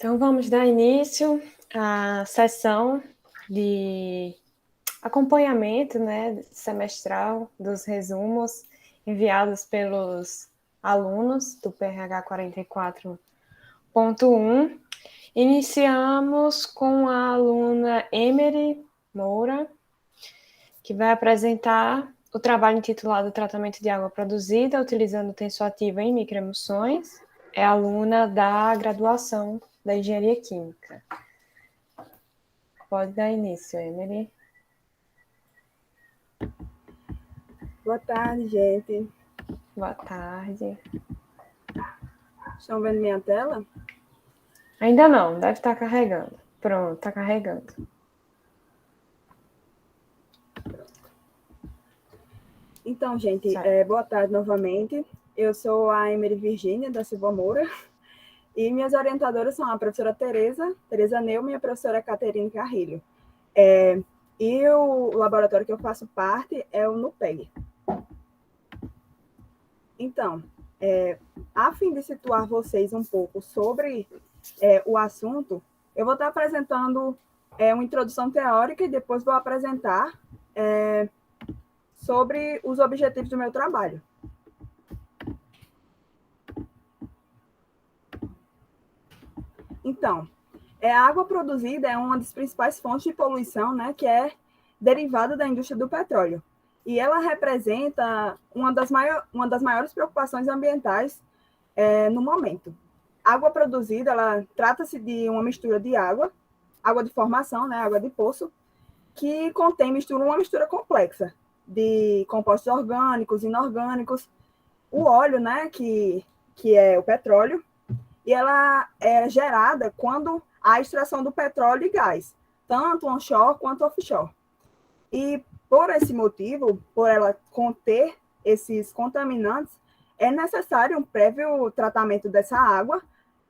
Então, vamos dar início à sessão de acompanhamento, né, semestral dos resumos enviados pelos alunos do PRH 44.1. Iniciamos com a aluna Emery Moura, que vai apresentar o trabalho intitulado Tratamento de água produzida utilizando tensoativa em microemulsões. É aluna da graduação da Engenharia Química. Pode dar início, Emery. Boa tarde, gente. Boa tarde. Estão vendo minha tela? Ainda não, deve estar carregando. Pronto, está carregando. Então, gente, boa tarde novamente. Eu sou a Emery Virgínia da Silva Moura e minhas orientadoras são a professora Tereza Neumann e a professora Caterine Carrilho. E o laboratório que eu faço parte é o NUPEG. Então, a fim de situar vocês um pouco sobre o assunto, eu vou estar apresentando uma introdução teórica e depois vou apresentar sobre os objetivos do meu trabalho. Então, a água produzida é uma das principais fontes de poluição, né, que é derivada da indústria do petróleo. E ela representa uma das maiores preocupações ambientais no momento. A água produzida, ela trata-se de uma mistura de água de formação, né, água de poço, que contém uma mistura complexa de compostos orgânicos, inorgânicos, o óleo, né, que é o petróleo, e ela é gerada quando há extração do petróleo e gás, tanto onshore quanto offshore. E por esse motivo, por ela conter esses contaminantes, é necessário um prévio tratamento dessa água,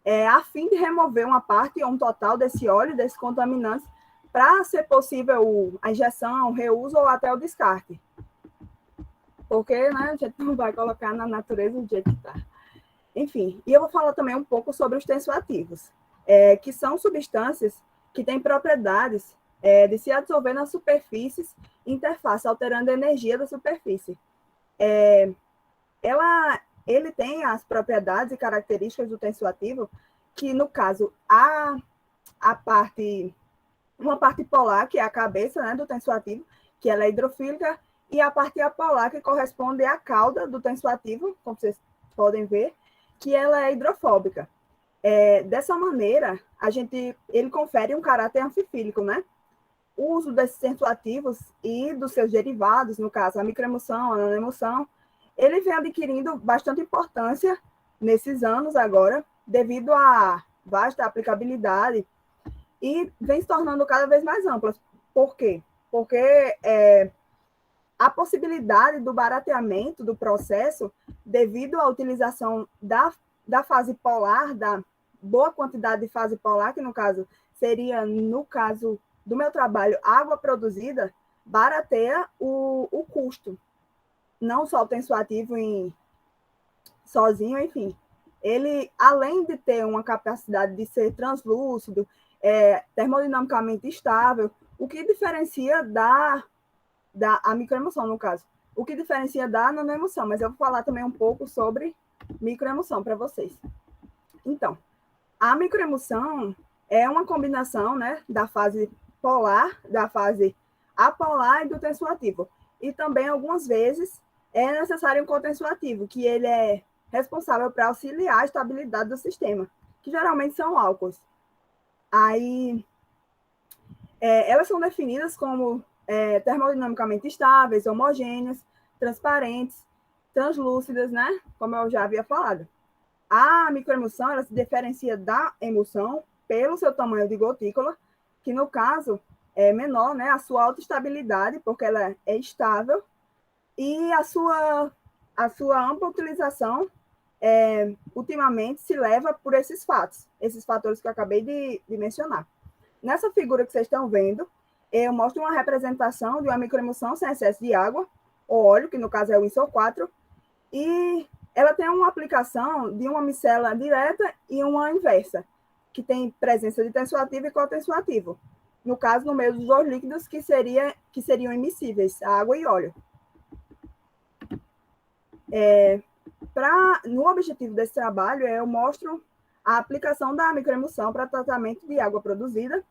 a fim de remover uma parte ou um total desse óleo, desses contaminantes, para ser possível a injeção, o reuso ou até o descarte. Porque, né, a gente não vai colocar na natureza do jeito que está. Enfim, e eu vou falar também um pouco sobre os tensoativos, que são substâncias que têm propriedades de se dissolver nas superfícies, interface, alterando a energia da superfície. Ele tem as propriedades e características do tensoativo, que, no caso, uma parte polar, que é a cabeça, né, do tensoativo, que ela é hidrofílica, e a parte apolar, que corresponde à cauda do tensoativo, como vocês podem ver, que ela é hidrofóbica. Dessa maneira, ele confere um caráter anfifílico, né? O uso desses tensoativos e dos seus derivados, no caso, a microemulsão, a nanoemulsão, ele vem adquirindo bastante importância nesses anos agora, devido à vasta aplicabilidade, e vem se tornando cada vez mais amplas. Por quê? Porque a possibilidade do barateamento do processo, devido à utilização da fase polar, da boa quantidade de fase polar, que no caso seria, no caso do meu trabalho, água produzida, barateia o custo. Não só o tensoativo sozinho, enfim. Ele, além de ter uma capacidade de ser translúcido, termodinamicamente estável, o que diferencia a microemulsão, no caso. O que diferencia da nanoemulsão, mas eu vou falar também um pouco sobre microemulsão para vocês. Então, a microemulsão é uma combinação, né, da fase polar, da fase apolar e do tensoativo. E também, algumas vezes, é necessário um cotensoativo, que ele é responsável para auxiliar a estabilidade do sistema, que geralmente são álcools. Aí, elas são definidas como termodinamicamente estáveis, homogêneas, transparentes, translúcidas, né? Como eu já havia falado. A microemulsão, ela se diferencia da emulsão pelo seu tamanho de gotícula, que no caso é menor, né? A sua autoestabilidade, porque ela é estável, e a sua ampla utilização ultimamente se leva por esses fatores que eu acabei de mencionar. Nessa figura que vocês estão vendo, eu mostro uma representação de uma microemulsão sem excesso de água, ou óleo, que no caso é o ISO 4, e ela tem uma aplicação de uma micela direta e uma inversa. que tem presença de tensoativo e cotensoativo. No caso, no meio dos dois líquidos que seriam immiscíveis, água e óleo. No objetivo desse trabalho, eu mostro a aplicação da microemulsão para tratamento de água produzida,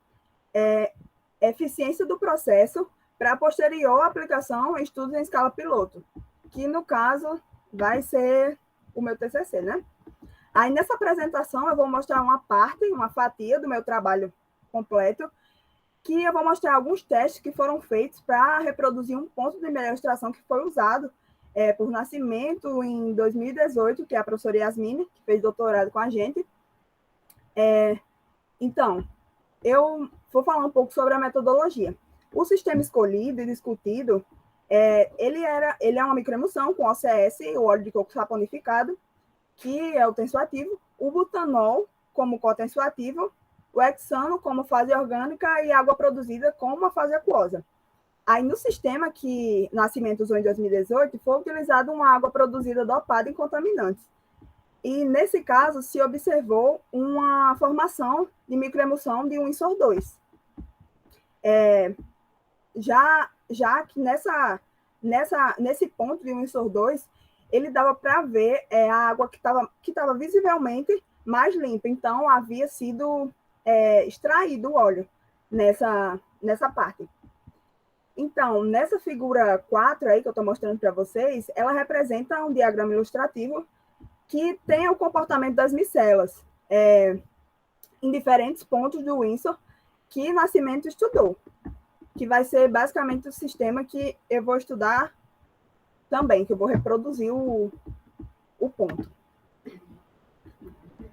eficiência do processo para posterior aplicação em estudos em escala piloto, que no caso vai ser o meu TCC, né? Aí nessa apresentação eu vou mostrar uma fatia do meu trabalho completo, que eu vou mostrar alguns testes que foram feitos para reproduzir um ponto de melhor extração que foi usado por Nascimento em 2018, que é a professora Yasmine, que fez doutorado com a gente. Então, eu vou falar um pouco sobre a metodologia. O sistema escolhido e discutido, ele é uma microemulsão com OCS, o óleo de coco saponificado, que é o tensoativo, o butanol como cotensoativo, o hexano como fase orgânica e água produzida como uma fase aquosa. Aí, no sistema que Nascimento usou em 2018, foi utilizada uma água produzida dopada em contaminantes. E, nesse caso, se observou uma formação de microemulsão de 1 ISOR 2. Já que nesse ponto de 1 ISOR 2, ele dava para ver a água que estava visivelmente mais limpa. Então, havia sido extraído o óleo nessa parte. Então, nessa figura 4 aí que eu estou mostrando para vocês, ela representa um diagrama ilustrativo que tem o comportamento das micelas em diferentes pontos do ISOR que Nascimento estudou, que vai ser basicamente o sistema que eu vou estudar também, que eu vou reproduzir o ponto.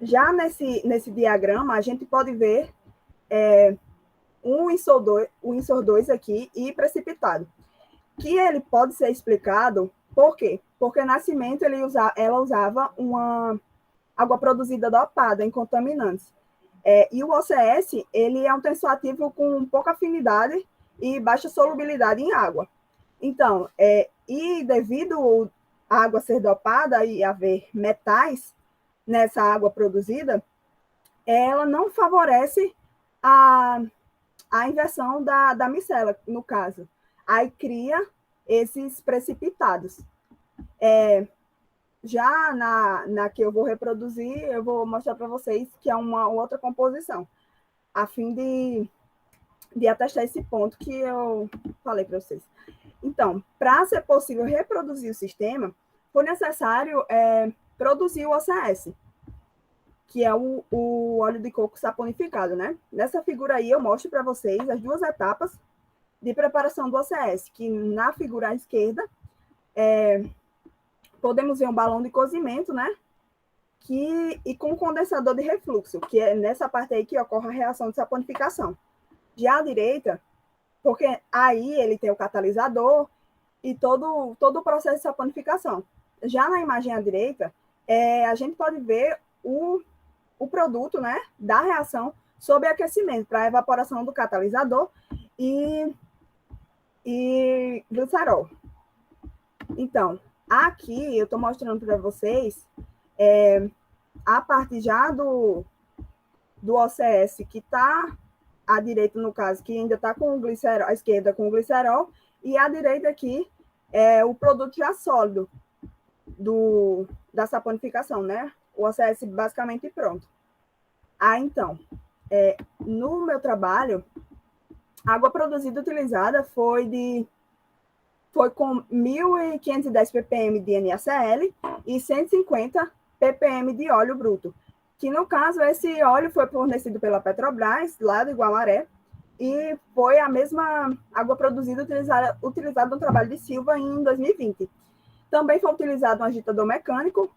Já nesse diagrama, a gente pode ver um ISOR 2 aqui e precipitado, que ele pode ser explicado por quê? Porque Nascimento ela usava uma água produzida dopada em contaminantes. E o OCS, ele é um tensoativo com pouca afinidade e baixa solubilidade em água. Então, e devido a água ser dopada e haver metais nessa água produzida, ela não favorece a inversão da micela, no caso. Aí cria esses precipitados. Já na que eu vou reproduzir, eu vou mostrar para vocês que é uma outra composição, a fim de atestar esse ponto que eu falei para vocês. Então, para ser possível reproduzir o sistema, foi necessário produzir o OCS, que é o óleo de coco saponificado, né? Nessa figura aí eu mostro para vocês as duas etapas de preparação do OCS, que na figura à esquerda podemos ver um balão de cozimento, né? E com um condensador de refluxo, que é nessa parte aí que ocorre a reação de saponificação. Já à direita, porque aí ele tem o catalisador e todo o processo de saponificação. Já na imagem à direita, a gente pode ver o produto, né, da reação sob aquecimento para a evaporação do catalisador e glicerol. Então, aqui eu estou mostrando para vocês a parte já do OCS que está à direita, no caso, que ainda está com o glicerol, à esquerda com o glicerol, e à direita aqui o produto já sólido da saponificação, né? O OCS basicamente pronto. Então, no meu trabalho, a água produzida utilizada foi com 1.510 ppm de NaCl e 150 ppm de óleo bruto, que no caso esse óleo foi fornecido pela Petrobras, lá do Guamaré, e foi a mesma água produzida utilizada no trabalho de Silva em 2020. Também foi utilizado um agitador mecânico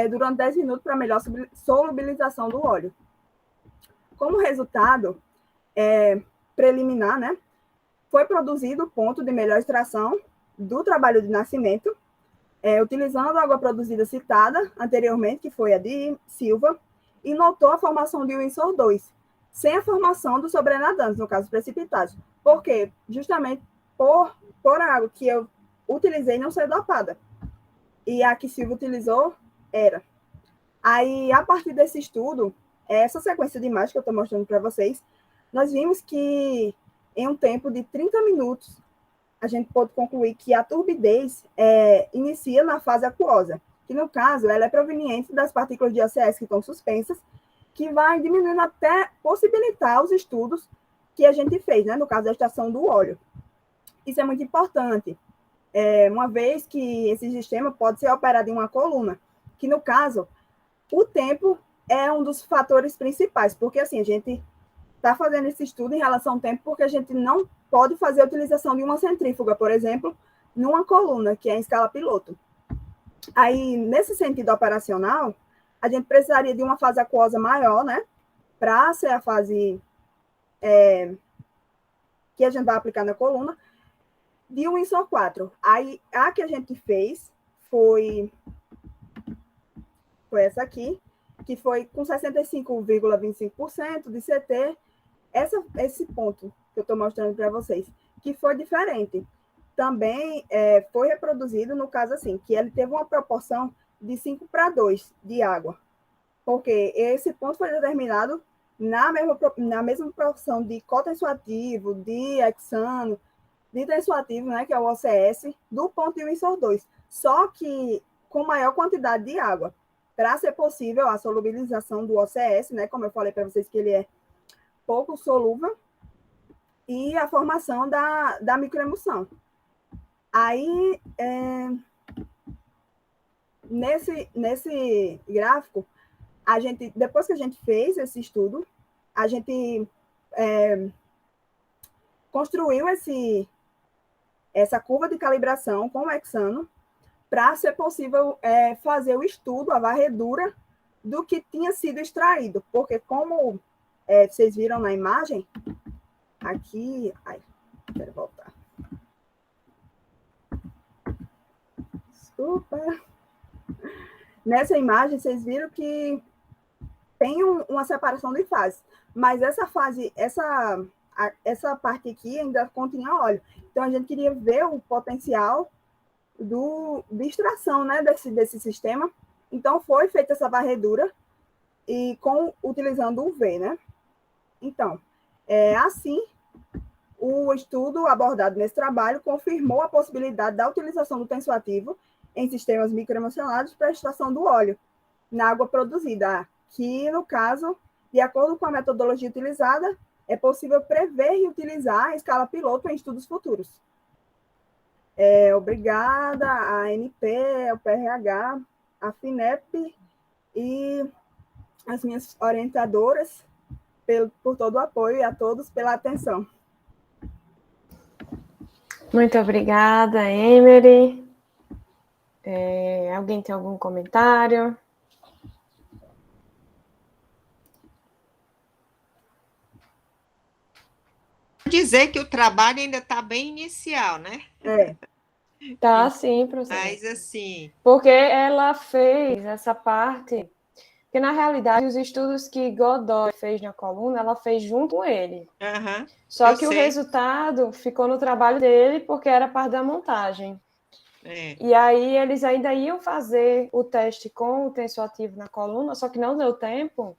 durante 10 minutos para melhor solubilização do óleo. Como resultado preliminar, né, foi produzido o ponto de melhor extração do trabalho de Nascimento, utilizando a água produzida citada anteriormente, que foi a de Silva, e notou a formação de um ISOR 2, sem a formação dos sobrenadantes, no caso precipitados. Por quê? Justamente por a água que eu utilizei não ser dopada. E a que Silva utilizou era. Aí, a partir desse estudo, essa sequência de imagens que eu estou mostrando para vocês, nós vimos que em um tempo de 30 minutos, a gente pode concluir que a turbidez inicia na fase aquosa, que no caso ela é proveniente das partículas de OCS que estão suspensas, que vai diminuindo até possibilitar os estudos que a gente fez, né, no caso da extração do óleo. Isso é muito importante, uma vez que esse sistema pode ser operado em uma coluna, que no caso, o tempo é um dos fatores principais, porque assim, a gente está fazendo esse estudo em relação ao tempo, porque a gente não pode fazer a utilização de uma centrífuga, por exemplo, numa coluna, que é em escala piloto. Aí, nesse sentido operacional, a gente precisaria de uma fase aquosa maior, né? Para ser a fase que a gente vai aplicar na coluna, de 1:4. Aí, a que a gente fez foi essa aqui, que foi com 65,25% de CT. Esse ponto que eu estou mostrando para vocês, que foi diferente. Também foi reproduzido no caso assim, que ele teve uma proporção de 5:2 de água, porque esse ponto foi determinado na mesma proporção de cotensoativo, de hexano, de tensoativo, né, que é o OCS, do ponto de Windsor 2, só que com maior quantidade de água, para ser possível a solubilização do OCS, né, como eu falei para vocês que ele é pouco solúvel, e a formação da microemulsão. Aí, nesse gráfico, depois que a gente fez esse estudo, a gente construiu essa curva de calibração com o hexano para ser possível fazer o estudo, a varredura do que tinha sido extraído, porque como vocês viram na imagem, aqui, quero voltar. Desculpa. Nessa imagem, vocês viram que tem uma separação de fases, mas essa parte aqui ainda continha óleo. Então, a gente queria ver o potencial de extração, né, desse sistema. Então, foi feita essa varredura e utilizando o UV, né? Então, assim, o estudo abordado nesse trabalho confirmou a possibilidade da utilização do tensoativo em sistemas microemulsionados para a extração do óleo na água produzida, que, no caso, de acordo com a metodologia utilizada, é possível prever e utilizar em escala piloto em estudos futuros. Obrigada à ANP, ao PRH, à FINEP e às minhas orientadoras por todo o apoio e a todos pela atenção. Muito obrigada, Emery. Alguém tem algum comentário? Dizer que o trabalho ainda está bem inicial, né? Tá, sim, professora. Mas assim... Porque ela fez essa parte... Porque, na realidade, os estudos que Godoy fez na coluna, ela fez junto com ele. Uhum, Só que o resultado ficou no trabalho dele, porque era parte da montagem. E aí, eles ainda iam fazer o teste com o tensoativo na coluna, só que não deu tempo.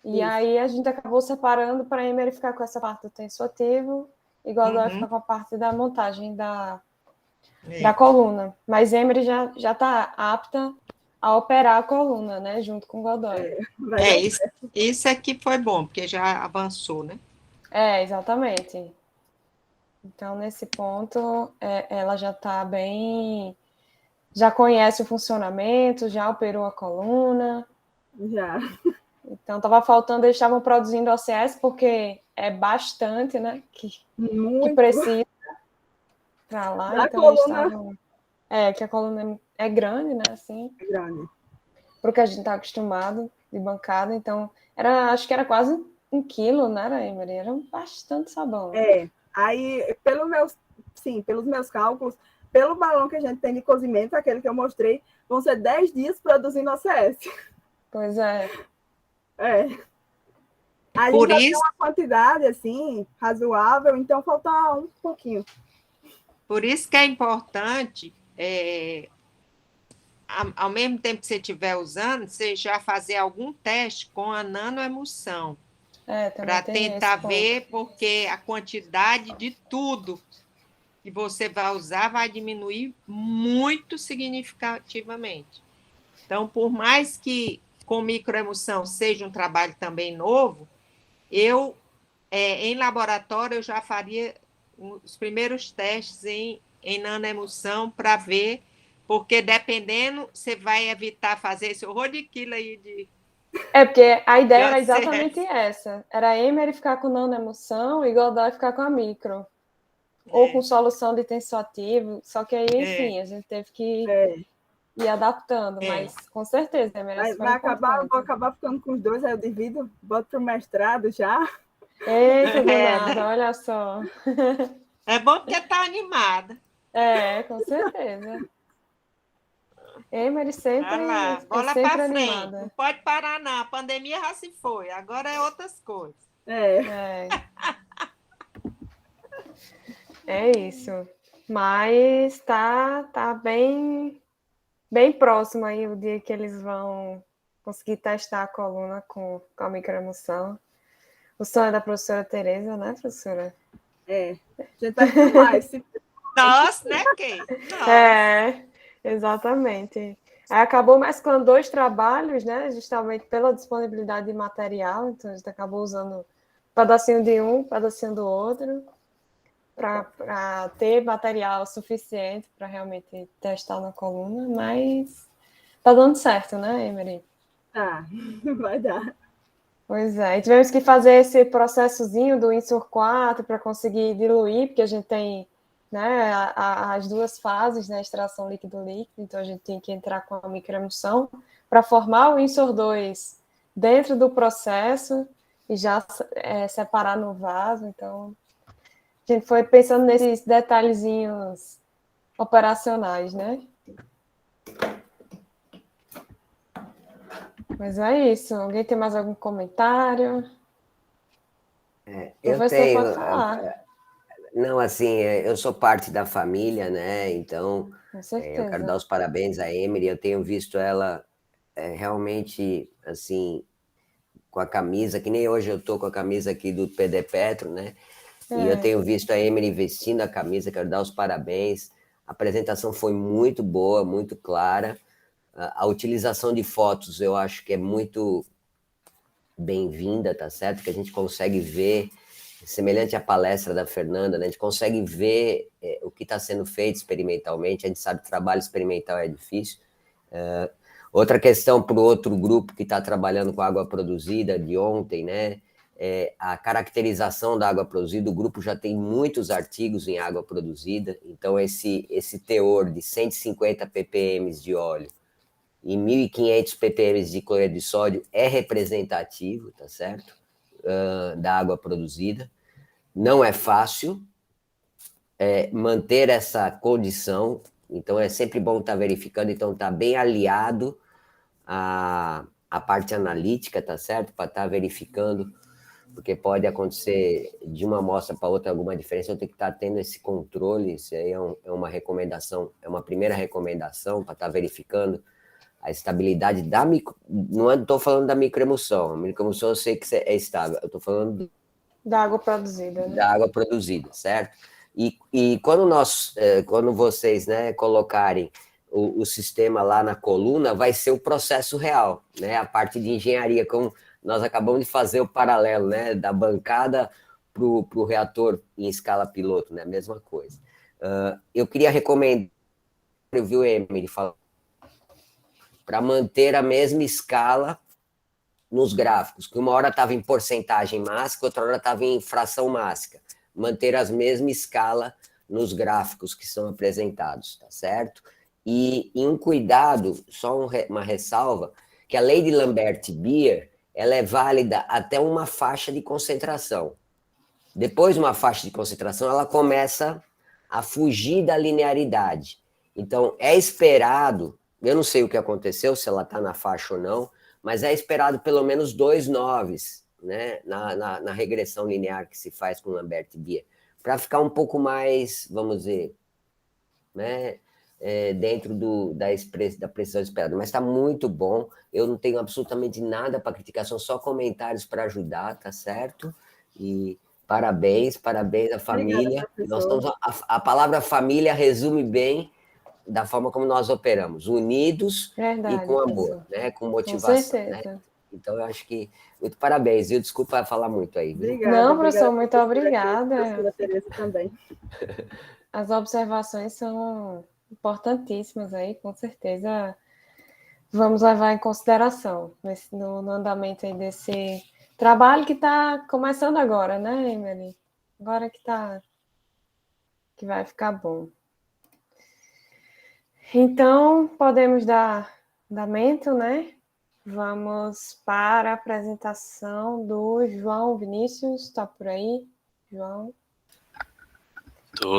E aí, a gente acabou separando para a Emery ficar com essa parte do tensoativo e Godoy ficar com a parte da montagem da coluna. Mas Emery já está apta a operar a coluna, né, junto com Godoy. Isso aqui foi bom, porque já avançou, né? Exatamente. Então, nesse ponto, ela já está bem... Já conhece o funcionamento, já operou a coluna. Já. Então, estava faltando, eles estavam produzindo OCS, porque é bastante, né, que precisa para lá. Da então, coluna... eles estavam... que a coluna é grande, né, assim. É grande. Para o que a gente está acostumado de bancada. Então, acho que era quase 1 quilo, né, Emery? Era bastante sabão. Aí, pelos meus cálculos, pelo balão que a gente tem de cozimento, aquele que eu mostrei, vão ser 10 dias produzindo OCS. Pois é. A gente já tem uma quantidade, assim, razoável, então falta um pouquinho. Por isso que é importante ao mesmo tempo que você estiver usando, você já fazer algum teste com a nanoemulsão, Também para tem esse tentar ponto. ver, porque a quantidade de tudo que você vai usar vai diminuir muito significativamente. Então, por mais que com microemulsão seja um trabalho também novo, eu, em laboratório, eu já faria os primeiros testes em nanoemulsão para ver, porque dependendo, você vai evitar fazer esse horror de quilo aí de Porque a ideia era exatamente OCS. essa. Era a Emery ficar com nanoemulsão e Godoy ficar com a micro. Ou com solução de tensoativo. Só que aí, enfim, a gente teve que ir adaptando. Mas, com certeza, a Emery é super importante. Vou acabar ficando com os dois, aí eu divido, boto para o mestrado já. Eita, danada, olha só. É bom porque tá animada. Com certeza. Emery sempre, Vai lá, é bola sempre para frente. animada. Não pode parar, não. A pandemia já se foi. Agora é outras coisas. É isso. Mas tá bem, bem próximo aí o dia que eles vão conseguir testar a coluna com a microemoção. O sonho da professora Tereza, né, professora? A gente vai filmar esse. Nossa, né, Kay? Nossa. Exatamente. Aí acabou mesclando 2 trabalhos, né? Justamente pela disponibilidade de material, então a gente acabou usando um pedacinho de um, um pedacinho do outro, para ter material suficiente para realmente testar na coluna, mas tá dando certo, né, Emery? Vai dar. Pois é, e tivemos que fazer esse processozinho do Insur 4 para conseguir diluir, porque a gente tem, né, as 2 fases, né, extração líquido-líquido, então a gente tem que entrar com a microemulsão para formar o Insur 2 dentro do processo e já separar no vaso, então a gente foi pensando nesses detalhezinhos operacionais, né? Mas é isso. Alguém tem mais algum comentário? Eu Professor, tenho. pode falar. Não, assim, eu sou parte da família, né? Então, Com eu quero dar certeza. os parabéns à Emily. Eu tenho visto ela realmente, assim, com a camisa, que nem hoje eu tô com a camisa aqui do PD Petro, né? E eu tenho visto a Emily vestindo a camisa, quero dar os parabéns. A apresentação foi muito boa, muito clara. A utilização de fotos eu acho que é muito bem-vinda, tá certo? Que a gente consegue ver, semelhante à palestra da Fernanda, né? A gente consegue ver o que está sendo feito experimentalmente. A gente sabe que trabalho experimental é difícil. Outra questão para o outro grupo que está trabalhando com água produzida de ontem, né? A caracterização da água produzida. O grupo já tem muitos artigos em água produzida, então esse teor de 150 ppm de óleo e 1.500 ppm de cloreto de sódio é representativo, tá certo? Da água produzida. Não é fácil manter essa condição, então é sempre bom estar verificando, então está bem aliado à parte analítica, tá certo? Para estar verificando, porque pode acontecer de uma amostra para outra alguma diferença, eu tenho que estar tendo esse controle, isso aí é uma recomendação, é uma primeira recomendação para estar verificando a estabilidade da micro... Não estou falando da microemulsão. A microemulsão eu sei que é estável. Eu estou falando da água produzida, né? Da água produzida, certo? E quando vocês, né, colocarem o sistema lá na coluna, vai ser o processo real, né? A parte de engenharia, como nós acabamos de fazer o paralelo, né, da bancada para o reator em escala piloto, né? Mesma coisa. Eu queria recomendar, viu, Emily, para manter a mesma escala nos gráficos, que uma hora estava em porcentagem mássica, outra hora estava em fração mássica. Manter a mesma escala nos gráficos que são apresentados, tá certo? E um cuidado, só uma ressalva, que a lei de Lambert-Beer, ela é válida até uma faixa de concentração. Depois de uma faixa de concentração, ela começa a fugir da linearidade. Então, é esperado, eu não sei o que aconteceu, se ela está na faixa ou não, mas é esperado pelo menos 2 noves, né, na regressão linear que se faz com Lambert-Beer, para ficar um pouco mais, vamos dizer, né, dentro da precisão esperada. Mas está muito bom, eu não tenho absolutamente nada para criticar, são só comentários para ajudar, tá certo? E parabéns à família. Obrigada, Nós professor. estamos, a palavra família resume bem da forma como nós operamos, unidos e Verdade, com amor, professor. né? Com Com motivação, né? certeza. Então, eu acho que... Muito parabéns, viu? Desculpa falar muito aí, viu? Não, Obrigada, professor, muito professora, aqui, obrigada. professora Tereza também. As observações são importantíssimas aí, com certeza vamos levar em consideração no andamento aí desse trabalho que está começando agora, né, Emily? Agora que vai ficar bom. Então, podemos dar andamento, né? Vamos para a apresentação do João Vinícius. Está por aí, João?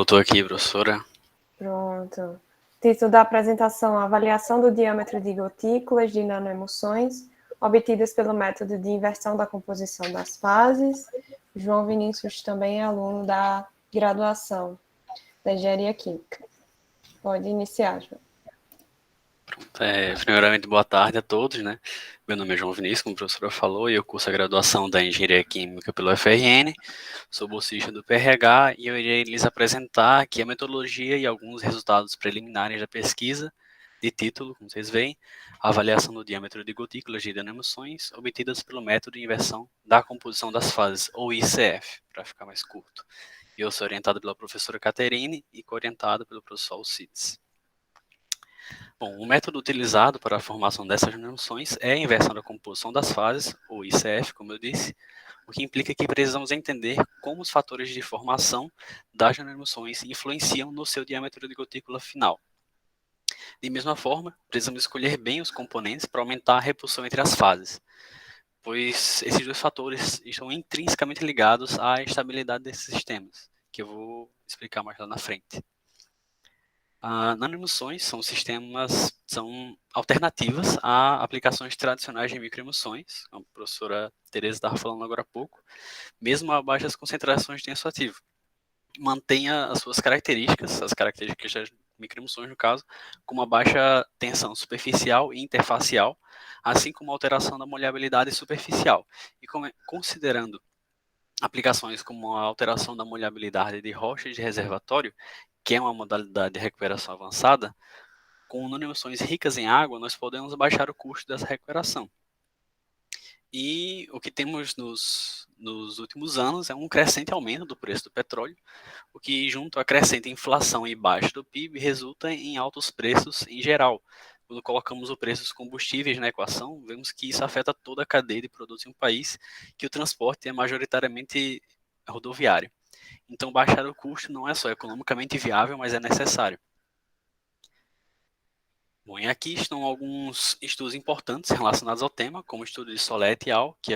Tô aqui, professora. Pronto. Título da apresentação: Avaliação do diâmetro de gotículas de nanoemulsões obtidas pelo método de inversão da composição das fases. João Vinícius também é aluno da graduação da Engenharia Química. Pode iniciar, João. Primeiramente, boa tarde a todos, né? Meu nome é João Vinícius, como a professora falou, e eu curso a graduação da Engenharia Química pelo FRN, sou bolsista do PRH e eu irei lhes apresentar aqui a metodologia e alguns resultados preliminares da pesquisa de título, como vocês veem, a avaliação do diâmetro de gotículas de nanoemulsões obtidas pelo método de inversão da composição das fases, ou ICF, para ficar mais curto. Eu sou orientado pela professora Caterine e co-orientado pelo professor Alcides. Bom, o método utilizado para a formação dessas nanoemulsões é a inversão da composição das fases, ou ICF, como eu disse, o que implica que precisamos entender como os fatores de formação das nanoemulsões influenciam no seu diâmetro de gotícula final. De mesma forma, precisamos escolher bem os componentes para aumentar a repulsão entre as fases, pois esses dois fatores estão intrinsecamente ligados à estabilidade desses sistemas, que eu vou explicar mais lá na frente. Nanoemulsões são alternativas a aplicações tradicionais de microemulsões, como a professora Tereza estava falando agora há pouco, mesmo a baixas concentrações de tensoativo. Mantenha as suas características, as características das microemulsões, no caso, com uma baixa tensão superficial e interfacial, assim como a alteração da molhabilidade superficial. E considerando aplicações como a alteração da molhabilidade de rochas de reservatório, que é uma modalidade de recuperação avançada, com nanoemulsões ricas em água, nós podemos baixar o custo dessa recuperação. E o que temos nos últimos anos é um crescente aumento do preço do petróleo, o que, junto à crescente inflação e baixa do PIB, resulta em altos preços em geral. Quando colocamos o preço dos combustíveis na equação, vemos que isso afeta toda a cadeia de produtos em um país, que o transporte é majoritariamente rodoviário. Então, baixar o custo não é só economicamente viável, mas é necessário. Bom, e aqui estão alguns estudos importantes relacionados ao tema, como o estudo de Solet e al., que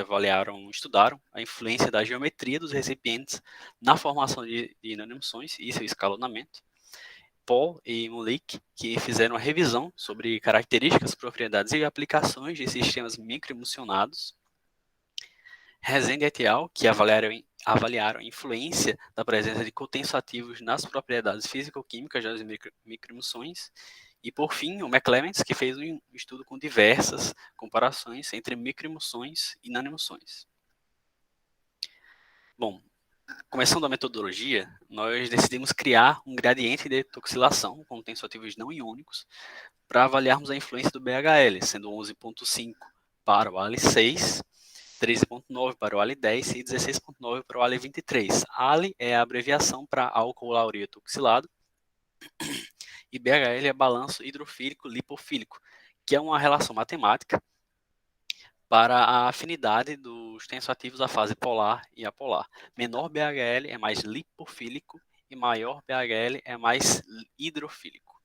estudaram a influência da geometria dos recipientes na formação de nanoemulsões e seu escalonamento. Paul e Mulik, que fizeram a revisão sobre características, propriedades e aplicações de sistemas microemulsionados. Rezende et al., que avaliaram a influência da presença de cotensoativos nas propriedades físico-químicas das microemulsões. E, por fim, o McClements, que fez um estudo com diversas comparações entre microemulsões e nanoemulsões. Bom, começando a metodologia, nós decidimos criar um gradiente de toxilação com tensoativos não iônicos para avaliarmos a influência do BHL, sendo 11,5 para o ALI6, 13,9 para o ALI10 e 16,9 para o ALI23. ALI é a abreviação para álcool laureto oxilado e BHL é balanço hidrofílico lipofílico, que é uma relação matemática para a afinidade dos tensoativos à fase polar e apolar. Menor BHL é mais lipofílico e maior BHL é mais hidrofílico.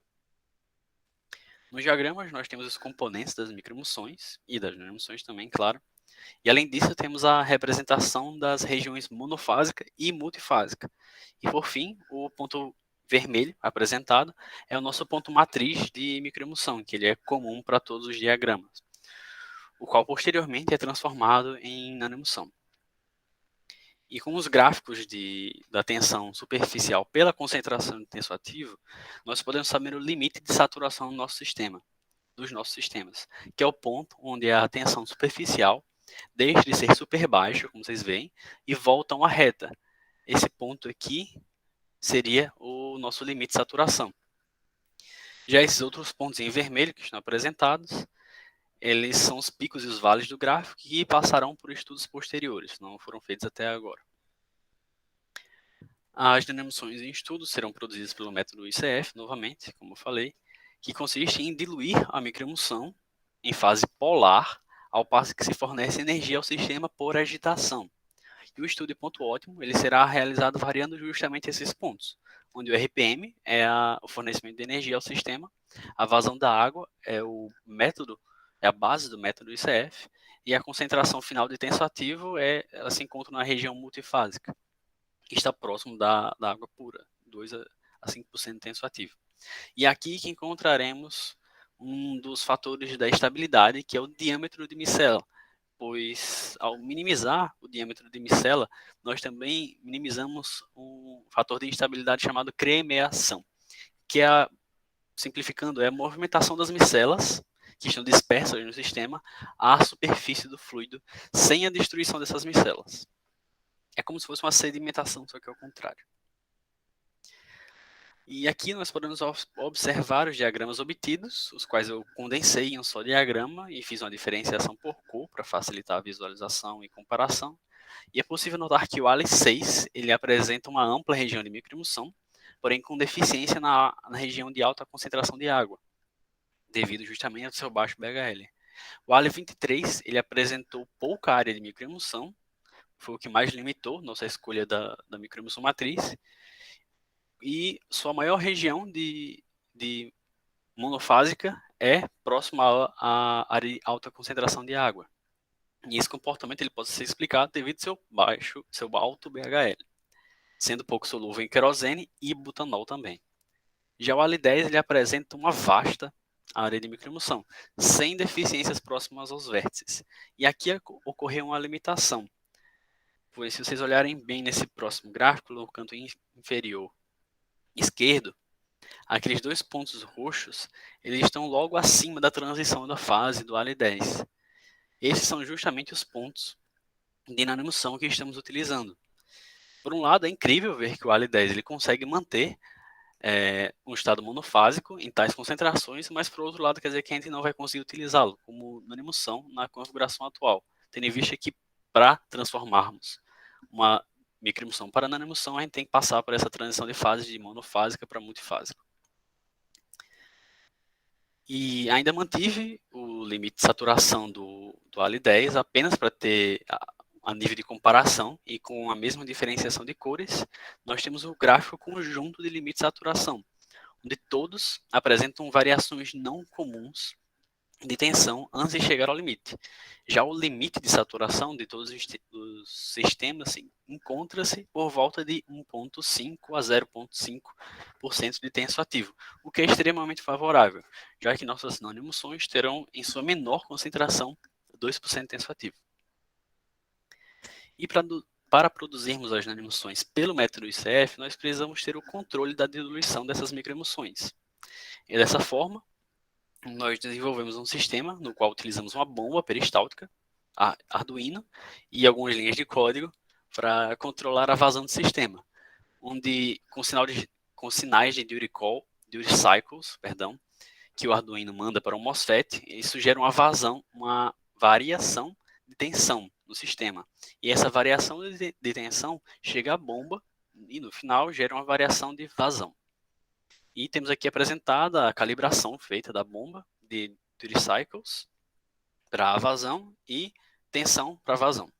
Nos diagramas, nós temos os componentes das microemulsões e das nanoemulsões também, claro. E, além disso, temos a representação das regiões monofásica e multifásica. E, por fim, o ponto vermelho apresentado é o nosso ponto matriz de microemulsão, que ele é comum para todos os diagramas, o qual posteriormente é transformado em nanoemulsão. E com os gráficos da tensão superficial pela concentração de tensoativo, nós podemos saber o limite de saturação do nosso sistema, dos nossos sistemas, que é o ponto onde a tensão superficial deixa de ser super baixa, como vocês veem, e volta a uma reta. Esse ponto aqui seria o nosso limite de saturação. Já esses outros pontos em vermelho que estão apresentados, eles são os picos e os vales do gráfico que passarão por estudos posteriores, não foram feitos até agora. As nanoemissões em estudo serão produzidas pelo método ICF, novamente, como eu falei, que consiste em diluir a microemulsão em fase polar, ao passo que se fornece energia ao sistema por agitação. E o estudo de ponto ótimo ele será realizado variando justamente esses pontos, onde o RPM é o fornecimento de energia ao sistema, a vazão da água é a base do método ICF, e a concentração final de tensoativo ela se encontra na região multifásica, que está próximo da água pura, 2 a 5% de tensoativo. E aqui que encontraremos um dos fatores da estabilidade, que é o diâmetro de micela, pois ao minimizar o diâmetro de micela, nós também minimizamos um fator de instabilidade chamado cremeação, que simplificando, é a movimentação das micelas, que estão dispersas no sistema, à superfície do fluido, sem a destruição dessas micelas. É como se fosse uma sedimentação, só que ao contrário. E aqui nós podemos observar os diagramas obtidos, os quais eu condensei em um só diagrama e fiz uma diferenciação por cor para facilitar a visualização e comparação. E é possível notar que o ALICE 6 ele apresenta uma ampla região de microemulsão, porém com deficiência na região de alta concentração de água, devido justamente ao seu baixo BHL. O ALICE 23 ele apresentou pouca área de microemulsão, foi o que mais limitou nossa escolha da microemulsão matriz, e sua maior região de monofásica é próxima à área de alta concentração de água. E esse comportamento ele pode ser explicado devido ao seu alto BHL, sendo pouco solúvel em querosene e butanol também. Já o ALI10 ele apresenta uma vasta área de microemulsão, sem deficiências próximas aos vértices. E aqui ocorreu uma limitação, pois se vocês olharem bem nesse próximo gráfico, no canto inferior esquerdo, aqueles 2 pontos roxos, eles estão logo acima da transição da fase do ALI10. Esses são justamente os pontos de nanoemulsão que estamos utilizando. Por um lado, é incrível ver que o ALI10 ele consegue manter um estado monofásico em tais concentrações, mas por outro lado quer dizer que a gente não vai conseguir utilizá-lo como nanoemulsão na configuração atual, tendo em vista que para transformarmos uma microemulsão para nanoemulsão, a gente tem que passar por essa transição de fase de monofásica para multifásica. E ainda mantive o limite de saturação do ALI10 apenas para ter a nível de comparação e com a mesma diferenciação de cores, nós temos o gráfico conjunto de limite de saturação, onde todos apresentam variações não comuns de tensão antes de chegar ao limite. Já o limite de saturação de todos os sistemas encontra-se por volta de 1,5 a 0,5% de tensoativo, o que é extremamente favorável, já que nossas nanoemulsões terão em sua menor concentração 2% de tensoativo. E para produzirmos as nanoemulsões pelo método ICF, nós precisamos ter o controle da diluição dessas microemulsões. E dessa forma, nós desenvolvemos um sistema no qual utilizamos uma bomba peristáltica, Arduino, e algumas linhas de código para controlar a vazão do sistema, onde com sinais de duty cycles, que o Arduino manda para o MOSFET, isso gera uma variação de tensão no sistema. E essa variação de tensão chega à bomba e no final gera uma variação de vazão. E temos aqui apresentada a calibração feita da bomba de duty cycles para a vazão e tensão para a vazão.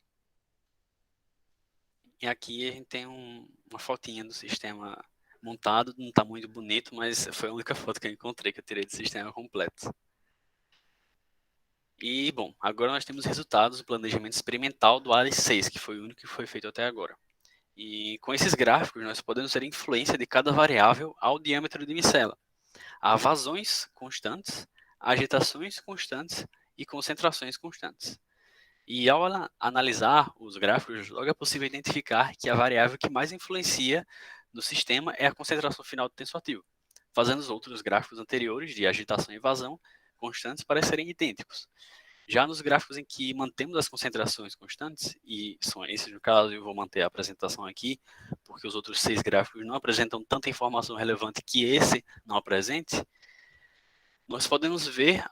E aqui a gente tem uma fotinha do sistema montado, não está muito bonito, mas foi a única foto que eu encontrei que eu tirei do sistema completo. E, bom, agora nós temos resultados do planejamento experimental do ALICE 6, que foi o único que foi feito até agora. E com esses gráficos, nós podemos ver a influência de cada variável ao diâmetro de micela. Há vazões constantes, agitações constantes e concentrações constantes. E ao analisar os gráficos, logo é possível identificar que a variável que mais influencia no sistema é a concentração final do tensoativo, fazendo os outros gráficos anteriores de agitação e vazão constantes parecerem idênticos. Já nos gráficos em que mantemos as concentrações constantes, e são esses no caso, eu vou manter a apresentação aqui, porque os outros 6 gráficos não apresentam tanta informação relevante que esse não apresente, nós podemos ver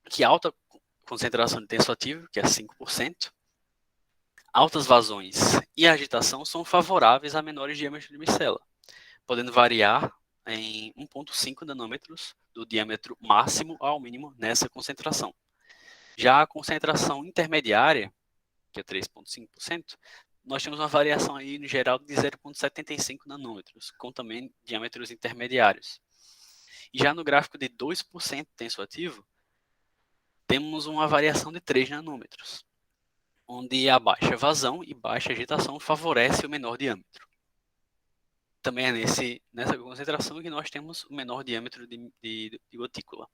que alta concentração de tensoativo, que é 5%, altas vazões e agitação são favoráveis a menores diâmetros de micela, podendo variar em 1,5 nanômetros do diâmetro máximo ao mínimo nessa concentração. Já a concentração intermediária, que é 3,5%, nós temos uma variação aí no geral de 0,75 nanômetros, com também diâmetros intermediários. E já no gráfico de 2% tensoativo, temos uma variação de 3 nanômetros, onde a baixa vazão e baixa agitação favorece o menor diâmetro. Também é nessa concentração que nós temos o menor diâmetro de gotícula.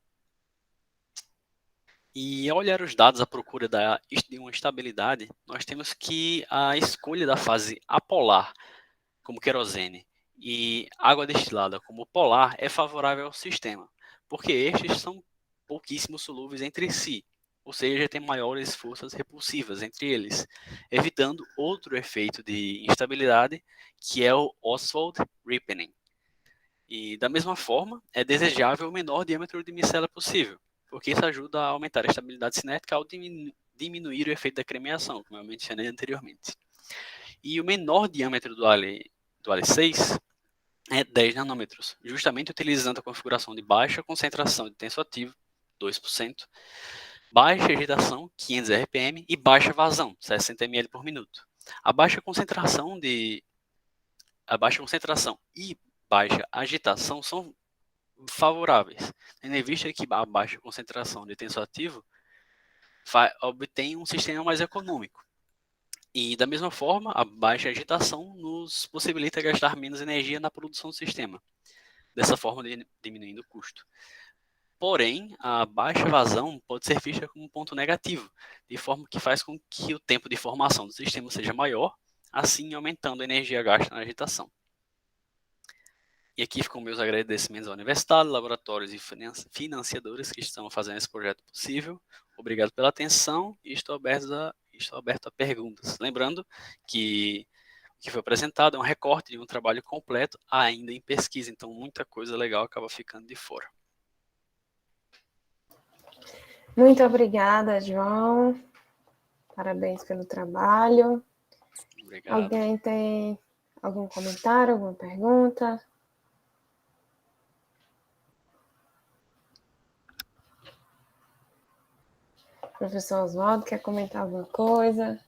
E ao olhar os dados à procura de uma estabilidade, nós temos que a escolha da fase apolar, como querosene, e água destilada, como polar, é favorável ao sistema, porque estes são pouquíssimo solúveis entre si, ou seja, tem maiores forças repulsivas entre eles, evitando outro efeito de instabilidade, que é o Ostwald-Ripening. E da mesma forma, é desejável o menor diâmetro de micela possível, porque isso ajuda a aumentar a estabilidade cinética ao diminuir o efeito da cremeação, como eu mencionei anteriormente. E o menor diâmetro do ALE6 é 10 nanômetros, justamente utilizando a configuração de baixa concentração de tensoativo, 2%, baixa agitação, 500 RPM, e baixa vazão, 60 ml por minuto. A baixa concentração e baixa agitação são favoráveis, tendo em vista que a baixa concentração de tensoativo obtém um sistema mais econômico. E, da mesma forma, a baixa agitação nos possibilita gastar menos energia na produção do sistema, dessa forma diminuindo o custo. Porém, a baixa vazão pode ser vista como um ponto negativo, de forma que faz com que o tempo de formação do sistema seja maior, assim aumentando a energia gasta na agitação. E aqui ficam meus agradecimentos à universidade, laboratórios e financiadores que estão fazendo esse projeto possível. Obrigado pela atenção e estou aberto a perguntas. Lembrando que o que foi apresentado é um recorte de um trabalho completo ainda em pesquisa, então muita coisa legal acaba ficando de fora. Muito obrigada, João. Parabéns pelo trabalho. Obrigado. Alguém tem algum comentário, alguma pergunta? Professor Oswaldo, quer comentar alguma coisa?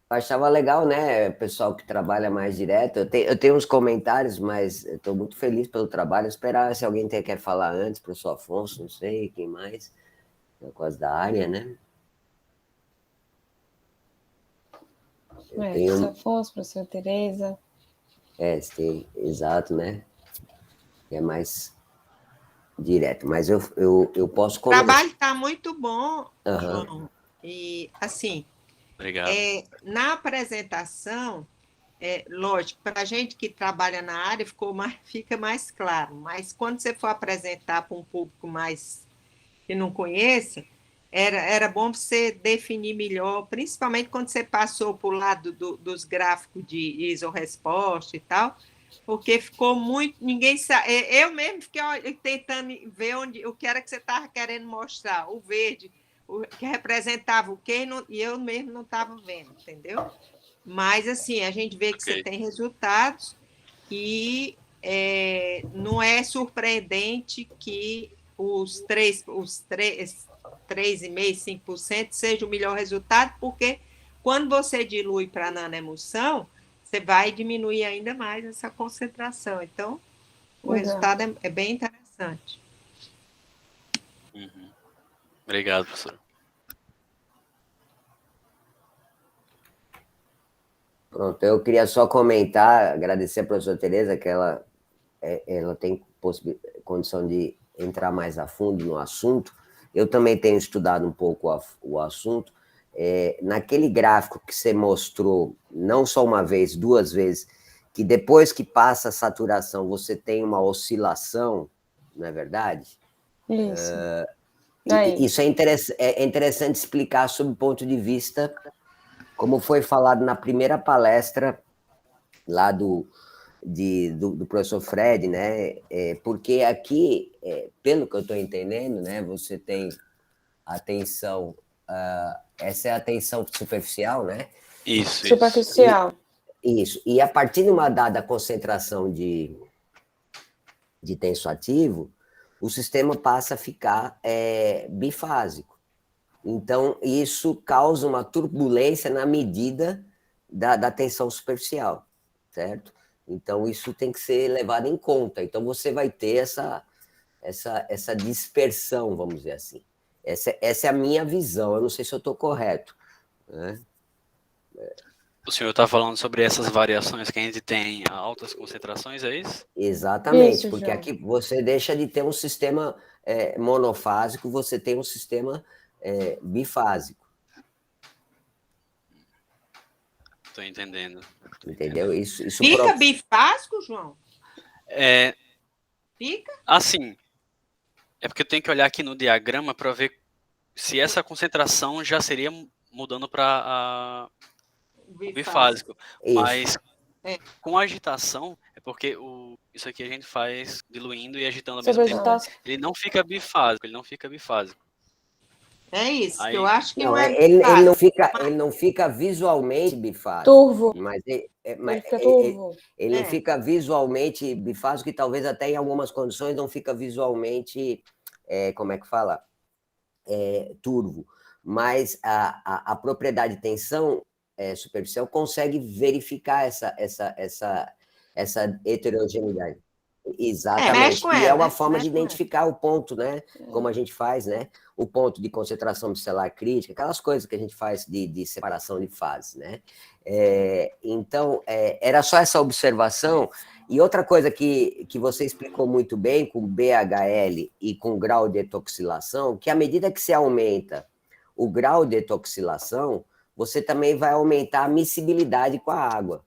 Eu achava legal, né, pessoal que trabalha mais direto. Eu tenho uns comentários, mas estou muito feliz pelo trabalho. Esperar se alguém quer falar antes, professor Afonso, não sei, quem mais, por causa da área, né? Professor Afonso, professora Tereza. Exato, né? É mais direto, mas eu posso comentar. O trabalho está muito bom, João. E, assim, obrigado. Na apresentação, lógico, para a gente que trabalha na área fica mais claro, mas quando você for apresentar para um público mais que não conhece, era bom você definir melhor, principalmente quando você passou para o lado dos gráficos de isorresposta e tal, porque ficou muito, ninguém sabe, eu mesmo fiquei tentando ver o que era que você estava querendo mostrar, o verde, que representava o quê, e eu mesmo não estava vendo, entendeu? Mas, assim, a gente vê que você tem resultados e não é surpreendente que os 3,5%, 5% seja o melhor resultado, porque quando você dilui para nanoemulsão, você vai diminuir ainda mais essa concentração. Então, o resultado é bem interessante. Uhum. Obrigado, professor. Pronto, eu queria só comentar, agradecer a professora Tereza, que ela tem condição de entrar mais a fundo no assunto, eu também tenho estudado um pouco o assunto, naquele gráfico que você mostrou, não só uma vez, 2 vezes, que depois que passa a saturação, você tem uma oscilação, não é verdade? Isso. Isso é interessante explicar sob o ponto de vista, como foi falado na primeira palestra lá do professor Fred, né? Porque aqui, pelo que eu estou entendendo, né, você tem a tensão, essa é a tensão superficial, né? Isso. Superficial. Isso. E a partir de uma dada concentração de tensoativo, o sistema passa a ficar bifásico. Então, isso causa uma turbulência na medida da tensão superficial, certo? Então, isso tem que ser levado em conta. Então, você vai ter essa dispersão, vamos dizer assim. Essa é a minha visão. Eu não sei se eu estou correto, né? O senhor está falando sobre essas variações que a gente tem a altas concentrações, é isso? Exatamente, Isso, porque João. aqui você deixa de ter um sistema monofásico, você tem um sistema bifásico. Estou entendendo. Entendeu? Isso Fica bifásico, João? Fica? Assim, é porque eu tenho que olhar aqui no diagrama para ver se essa concentração já seria mudando para bifásico. Mas com agitação, é porque isso aqui a gente faz diluindo e agitando ao mesmo tempo. Ele não fica bifásico, É isso, Aí, que eu acho que não é bifásico. Ele não fica visualmente bifásico. Turvo. Mas ele fica turvo. Ele não fica visualmente bifásico, e talvez até em algumas condições não fica visualmente, como é que fala? Turvo. Mas a propriedade de tensão superficial consegue verificar essa heterogeneidade. Exatamente. E é uma forma de identificar o ponto, né? Como a gente faz, né? O ponto de concentração micelar crítica, aquelas coisas que a gente faz de separação de fases, né? Então, era só essa observação. E outra coisa que você explicou muito bem com BHL e com grau de etoxilação, que à medida que você aumenta o grau de etoxilação, você também vai aumentar a miscibilidade com a água,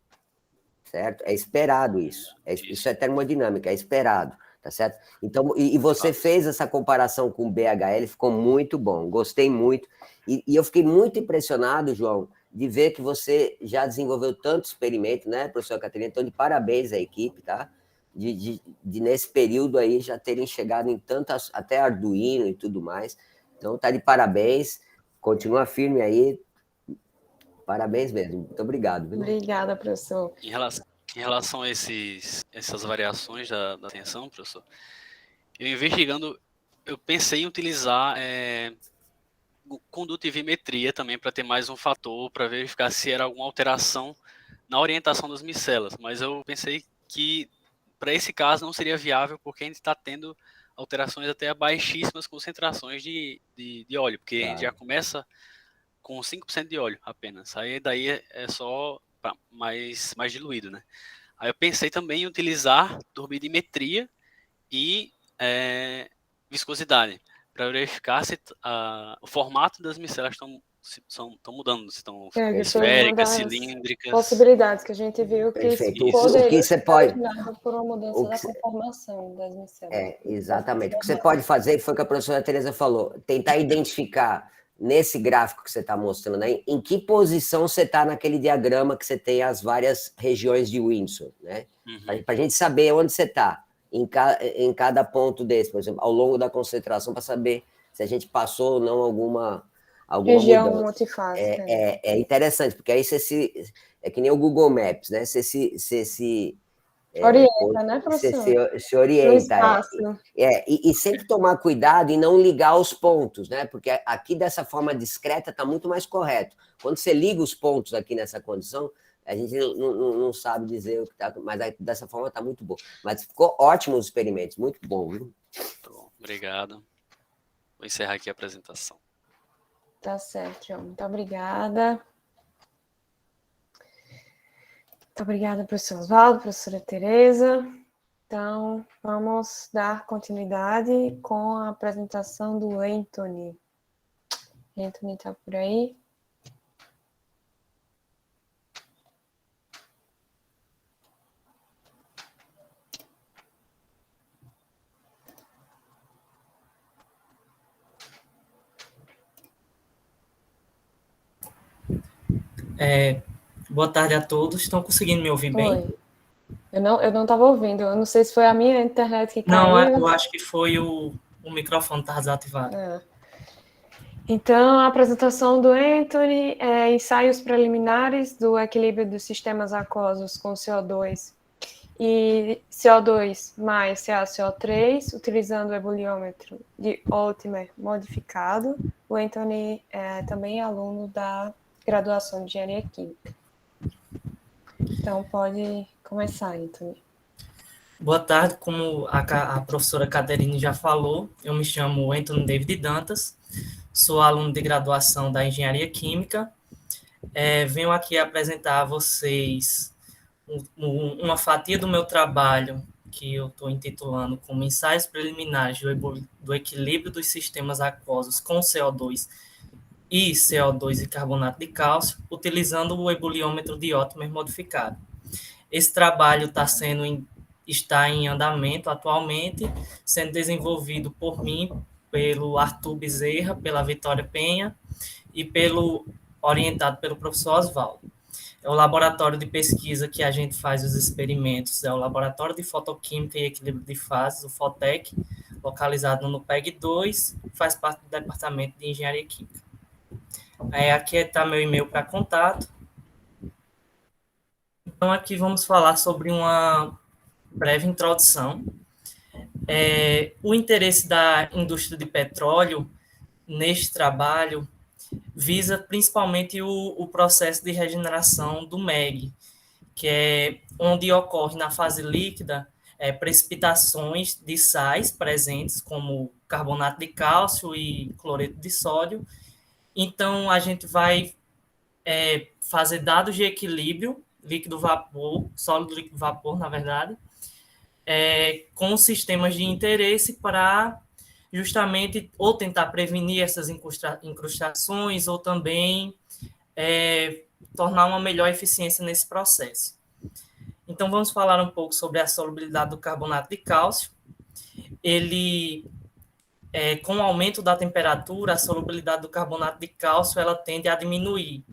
certo? É esperado isso. Isso é termodinâmica, é esperado, tá certo? Então, e você fez essa comparação com o BHL, ficou muito bom, gostei muito. E eu fiquei muito impressionado, João, de ver que você já desenvolveu tanto experimento, né, professora Catarina? Então, de parabéns à equipe, tá? De nesse período aí já terem chegado em tantas, até Arduino e tudo mais. Então, tá de parabéns, continua firme aí. Parabéns mesmo, muito obrigado. Viu? Obrigada, professor. Em relação a essas variações da tensão, professor, eu investigando, eu pensei em utilizar condutivimetria também para ter mais um fator para verificar se era alguma alteração na orientação das micelas, mas eu pensei que para esse caso não seria viável porque a gente está tendo alterações até a baixíssimas concentrações de óleo, porque a gente já começa com 5% de óleo apenas, aí daí é só mais diluído, né? Aí eu pensei também em utilizar turbidimetria e viscosidade para verificar se o formato das micelas estão mudando, se estão esféricas, cilíndricas. Possibilidades que a gente viu que poderia ser por uma mudança da conformação das micelas. Exatamente. O que você pode fazer, foi o que a professora Tereza falou, tentar identificar nesse gráfico que você está mostrando, né, em que posição você está naquele diagrama que você tem as várias regiões de Windsor, né? Para a gente saber onde você está em cada ponto desse, por exemplo, ao longo da concentração, para saber se a gente passou ou não alguma região mudança. multifásica. É interessante, porque aí você é que nem o Google Maps, né? Você se orienta, né, professor? Se orienta. E sempre tomar cuidado em não ligar os pontos, né? Porque aqui, dessa forma discreta, está muito mais correto. Quando você liga os pontos aqui nessa condição, a gente não sabe dizer o que está, mas dessa forma está muito bom. Mas ficou ótimo os experimentos, muito bom, viu? Tá bom, obrigado. Vou encerrar aqui a apresentação. Tá certo, João. Muito obrigada. Muito obrigada, professor Oswaldo, professora Tereza. Então, vamos dar continuidade com a apresentação do Anthony. Anthony está por aí? Boa tarde a todos. Estão conseguindo me ouvir bem? Oi. Eu não estava ouvindo. Eu não sei se foi a minha internet que caiu. Não, eu acho que foi o microfone que estava desativado. Então, a apresentação do Anthony é ensaios preliminares do equilíbrio dos sistemas aquosos com CO2 e CO2 mais CaCO3, utilizando o ebuliômetro de Oltmer modificado. O Anthony também é aluno da graduação de Engenharia Química. Então, pode começar, Anthony. Boa tarde, como a professora Caterine já falou, eu me chamo Anthony David Dantas, sou aluno de graduação da Engenharia Química. Venho aqui apresentar a vocês uma fatia do meu trabalho, que eu estou intitulando como Ensaios Preliminares do Equilíbrio dos Sistemas Aquosos com CO2 e carbonato de cálcio, utilizando o ebuliômetro de Oltmer modificado. Esse trabalho está em andamento atualmente, sendo desenvolvido por mim, pelo Arthur Bezerra, pela Vitória Penha e orientado pelo professor Oswaldo. O laboratório de pesquisa que a gente faz os experimentos é o Laboratório de Fotoquímica e Equilíbrio de Fases, o FOTEC, localizado no PEG 2, faz parte do Departamento de Engenharia Química. Aqui está meu e-mail para contato. Então, aqui vamos falar sobre uma breve introdução. O interesse da indústria de petróleo neste trabalho visa principalmente o processo de regeneração do MEG, que é onde ocorre na fase líquida precipitações de sais presentes, como carbonato de cálcio e cloreto de sódio. Então, a gente vai fazer dados de equilíbrio, líquido-vapor, sólido-líquido-vapor, na verdade, com sistemas de interesse para justamente ou tentar prevenir essas incrustações ou também tornar uma melhor eficiência nesse processo. Então, vamos falar um pouco sobre a solubilidade do carbonato de cálcio. Com o aumento da temperatura, a solubilidade do carbonato de cálcio ela tende a diminuir.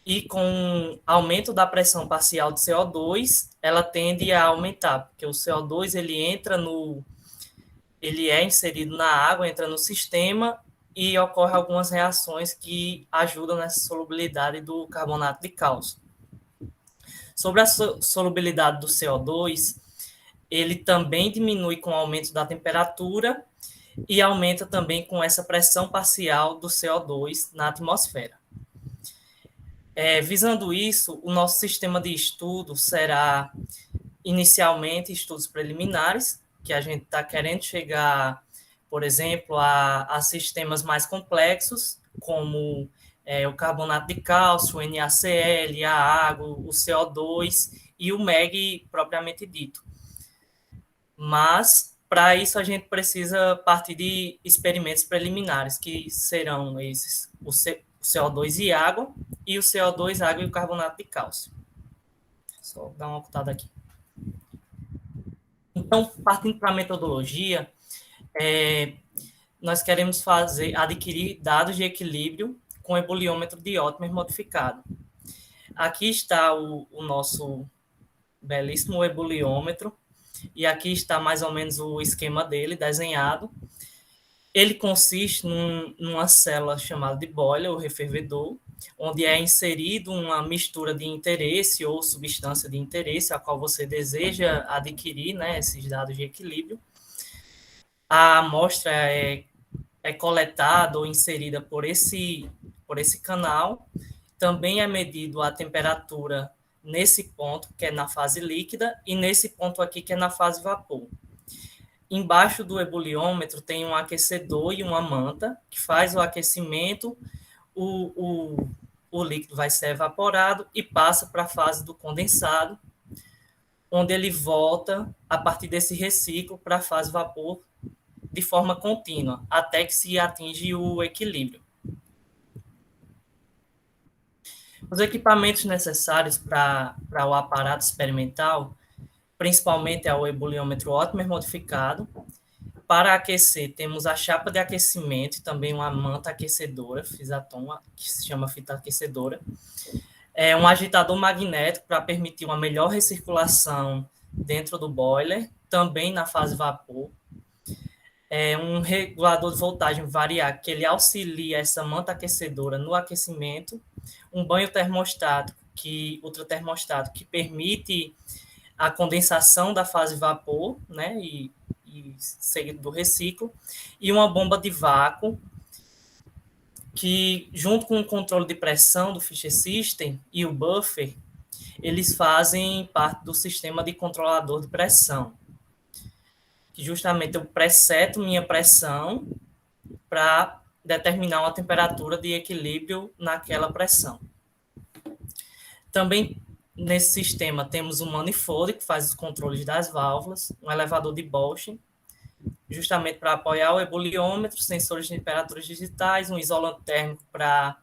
E com o aumento da pressão parcial de CO2, ela tende a aumentar, porque o CO2 ele é inserido na água, entra no sistema e ocorre algumas reações que ajudam nessa solubilidade do carbonato de cálcio. Sobre a solubilidade do CO2, ele também diminui com o aumento da temperatura e aumenta também com essa pressão parcial do CO2 na atmosfera. Visando isso, o nosso sistema de estudo será, inicialmente, estudos preliminares, que a gente está querendo chegar, por exemplo, a sistemas mais complexos, como o carbonato de cálcio, o NaCl, a água, o CO2 e o MEG propriamente dito. Mas, para isso, a gente precisa partir de experimentos preliminares, que serão esses, o CO2 e água, e o CO2, água e o carbonato de cálcio. Só dar uma ocultada aqui. Então, partindo para a metodologia, nós queremos adquirir dados de equilíbrio com ebuliômetro de Oltmer modificado. Aqui está o nosso belíssimo ebuliômetro, e aqui está mais ou menos o esquema dele desenhado. Ele consiste numa célula chamada de boiler, ou refervedor, onde é inserido uma mistura de interesse ou substância de interesse, a qual você deseja adquirir, né, esses dados de equilíbrio. A amostra é coletada ou inserida por esse canal. Também é medido a temperatura nesse ponto, que é na fase líquida, e nesse ponto aqui, que é na fase vapor. Embaixo do ebuliômetro tem um aquecedor e uma manta, que faz o aquecimento, o líquido vai ser evaporado e passa para a fase do condensado, onde ele volta a partir desse reciclo para a fase vapor de forma contínua, até que se atinge o equilíbrio. Os equipamentos necessários para o aparato experimental, principalmente é o ebuliômetro Otmer modificado. Para aquecer, temos a chapa de aquecimento e também uma manta aquecedora, Fisatom, que se chama fita aquecedora. Um agitador magnético para permitir uma melhor recirculação dentro do boiler, também na fase vapor. Um regulador de voltagem variável, que ele auxilia essa manta aquecedora no aquecimento. Um banho termostático, ultratermostático, que permite a condensação da fase vapor, né, e seguido do reciclo, e uma bomba de vácuo, que, junto com o controle de pressão do Fischer System e o buffer, eles fazem parte do sistema de controlador de pressão, que justamente eu preseto minha pressão para determinar uma temperatura de equilíbrio naquela pressão. Também, nesse sistema, temos um manifold, que faz os controles das válvulas, um elevador de Bosch, justamente para apoiar o ebuliômetro, sensores de temperaturas digitais, um isolante térmico para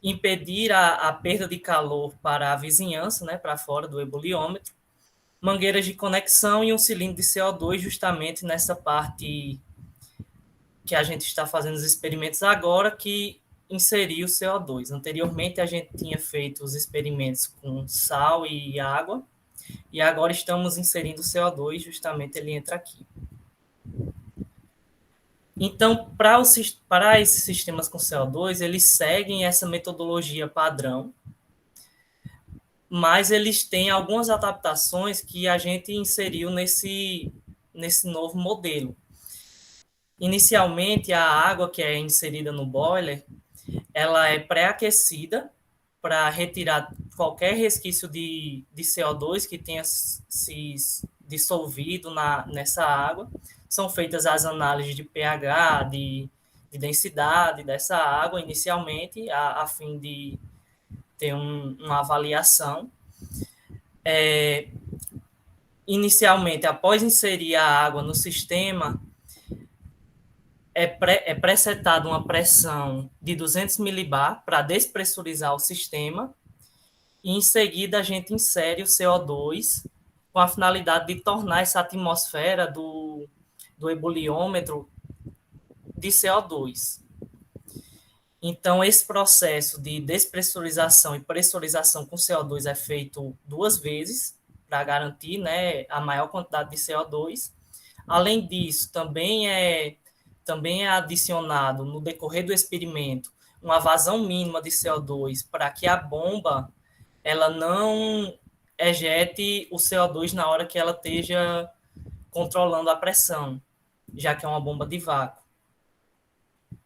impedir a perda de calor para a vizinhança, né, para fora do ebuliômetro, mangueiras de conexão e um cilindro de CO2, justamente nessa parte que a gente está fazendo os experimentos agora, que inseriu o CO2. Anteriormente, a gente tinha feito os experimentos com sal e água, e agora estamos inserindo o CO2, justamente ele entra aqui. Então, para esses sistemas com CO2, eles seguem essa metodologia padrão, mas eles têm algumas adaptações que a gente inseriu nesse novo modelo. Inicialmente, a água que é inserida no boiler, ela é pré-aquecida para retirar qualquer resquício de CO2 que tenha se dissolvido nessa água. São feitas as análises de pH, de densidade dessa água inicialmente, a fim de ter uma avaliação. Inicialmente, após inserir a água no sistema, é presetada uma pressão de 200 milibar para despressurizar o sistema, e em seguida a gente insere o CO2 com a finalidade de tornar essa atmosfera do ebuliômetro de CO2. Então, esse processo de despressurização e pressurização com CO2 é feito 2 vezes para garantir, né, a maior quantidade de CO2. Além disso, também é adicionado no decorrer do experimento uma vazão mínima de CO2 para que a bomba ela não ejete o CO2 na hora que ela esteja controlando a pressão, já que é uma bomba de vácuo.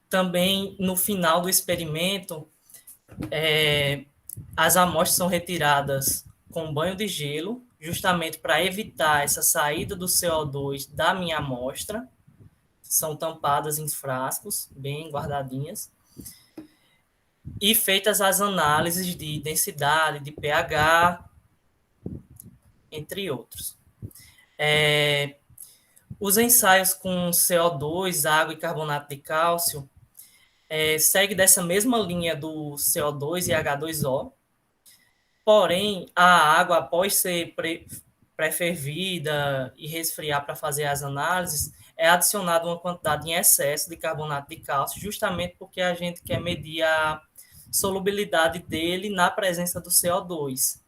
Também, no final do experimento, as amostras são retiradas com banho de gelo, justamente para evitar essa saída do CO2 da minha amostra. São tampadas em frascos, bem guardadinhas, e feitas as análises de densidade, de pH, entre outros. Os ensaios com CO2, água e carbonato de cálcio segue dessa mesma linha do CO2 e H2O, porém, a água, após ser pré-fervida e resfriar para fazer as análises, é adicionada uma quantidade em excesso de carbonato de cálcio, justamente porque a gente quer medir a solubilidade dele na presença do CO2.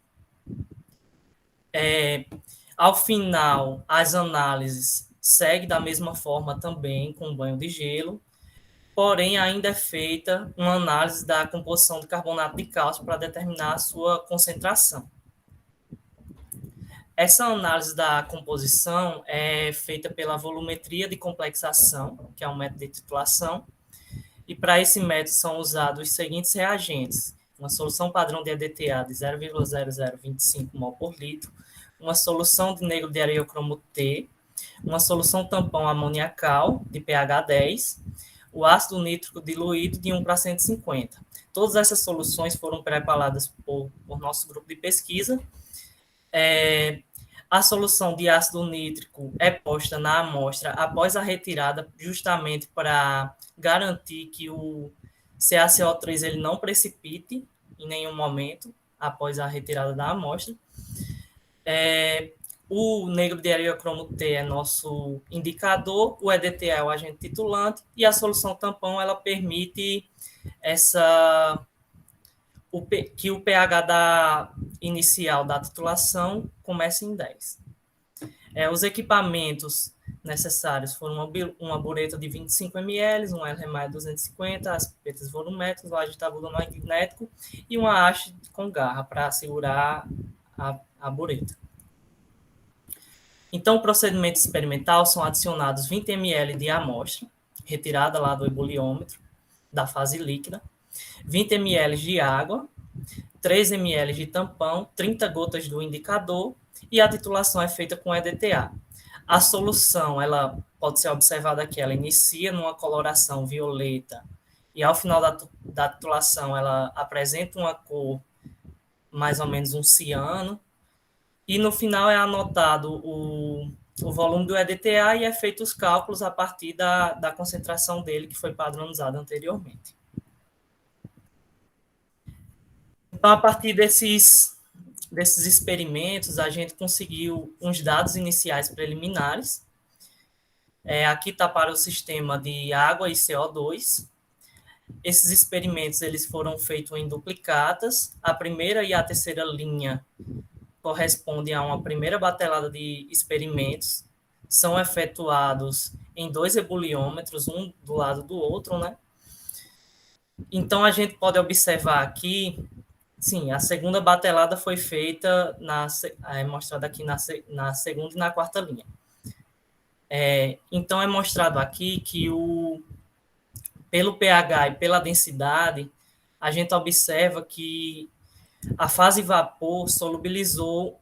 Ao final, as análises seguem da mesma forma também, com banho de gelo, porém ainda é feita uma análise da composição de carbonato de cálcio para determinar a sua concentração. Essa análise da composição é feita pela volumetria de complexação, que é um método de titulação, e para esse método são usados os seguintes reagentes: uma solução padrão de EDTA de 0,0025 mol por litro, uma solução de negro de areocromo T, uma solução tampão amoniacal de pH 10, o ácido nítrico diluído de 1 para 150. Todas essas soluções foram preparadas por nosso grupo de pesquisa. A solução de ácido nítrico é posta na amostra após a retirada, justamente para garantir que o CaCO3 ele não precipite em nenhum momento após a retirada da amostra. O negro de heliocromo T é nosso indicador, o EDTA é o agente titulante, e a solução tampão ela permite que o pH inicial da titulação comece em 10. Os equipamentos necessários foram uma bureta de 25 ml, um Erlenmeyer 250, as pipetas volumétricas, o agitador magnético e uma haste com garra para segurar a bureta. Então, o procedimento experimental são adicionados 20 ml de amostra, retirada lá do ebuliômetro, da fase líquida, 20 ml de água, 3 ml de tampão, 30 gotas do indicador, e a titulação é feita com EDTA. A solução, ela pode ser observada aqui, ela inicia numa coloração violeta, e ao final da titulação ela apresenta uma cor mais ou menos um ciano, e no final é anotado o volume do EDTA e é feito os cálculos a partir da concentração dele, que foi padronizada anteriormente. Então, a partir desses experimentos, a gente conseguiu uns dados iniciais preliminares. Aqui está para o sistema de água e CO2. Esses experimentos eles foram feitos em duplicatas. A primeira e a terceira linha correspondem a uma primeira batelada de experimentos. São efetuados em 2 ebuliômetros, um do lado do outro, né? Então, a gente pode observar aqui, sim, a segunda batelada foi feita, mostrada aqui na segunda e na quarta linha. Então, é mostrado aqui que pelo pH e pela densidade, a gente observa que a fase vapor solubilizou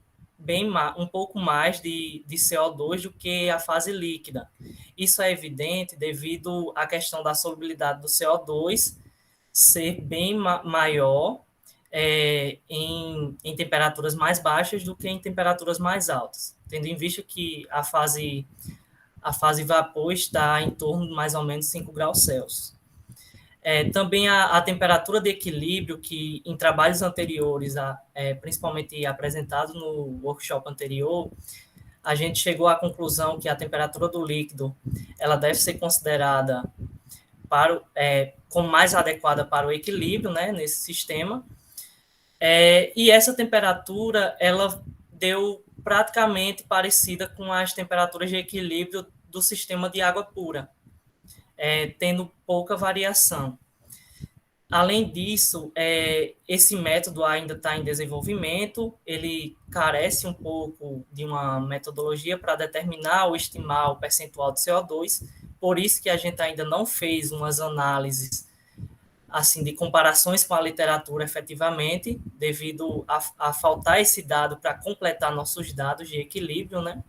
um pouco mais de CO2 do que a fase líquida. Isso é evidente devido à questão da solubilidade do CO2 ser bem maior em temperaturas mais baixas do que em temperaturas mais altas, tendo em vista que a fase vapor está em torno de mais ou menos 5 graus Celsius. Também a temperatura de equilíbrio, que em trabalhos anteriores, principalmente apresentado no workshop anterior, a gente chegou à conclusão que a temperatura do líquido ela deve ser considerada como mais adequada para o equilíbrio, né, nesse sistema. E essa temperatura ela deu praticamente parecida com as temperaturas de equilíbrio do sistema de água pura, tendo pouca variação. Além disso, esse método ainda está em desenvolvimento, ele carece um pouco de uma metodologia para determinar ou estimar o percentual de CO2, por isso que a gente ainda não fez umas análises assim, de comparações com a literatura efetivamente, devido a faltar esse dado para completar nossos dados de equilíbrio, né?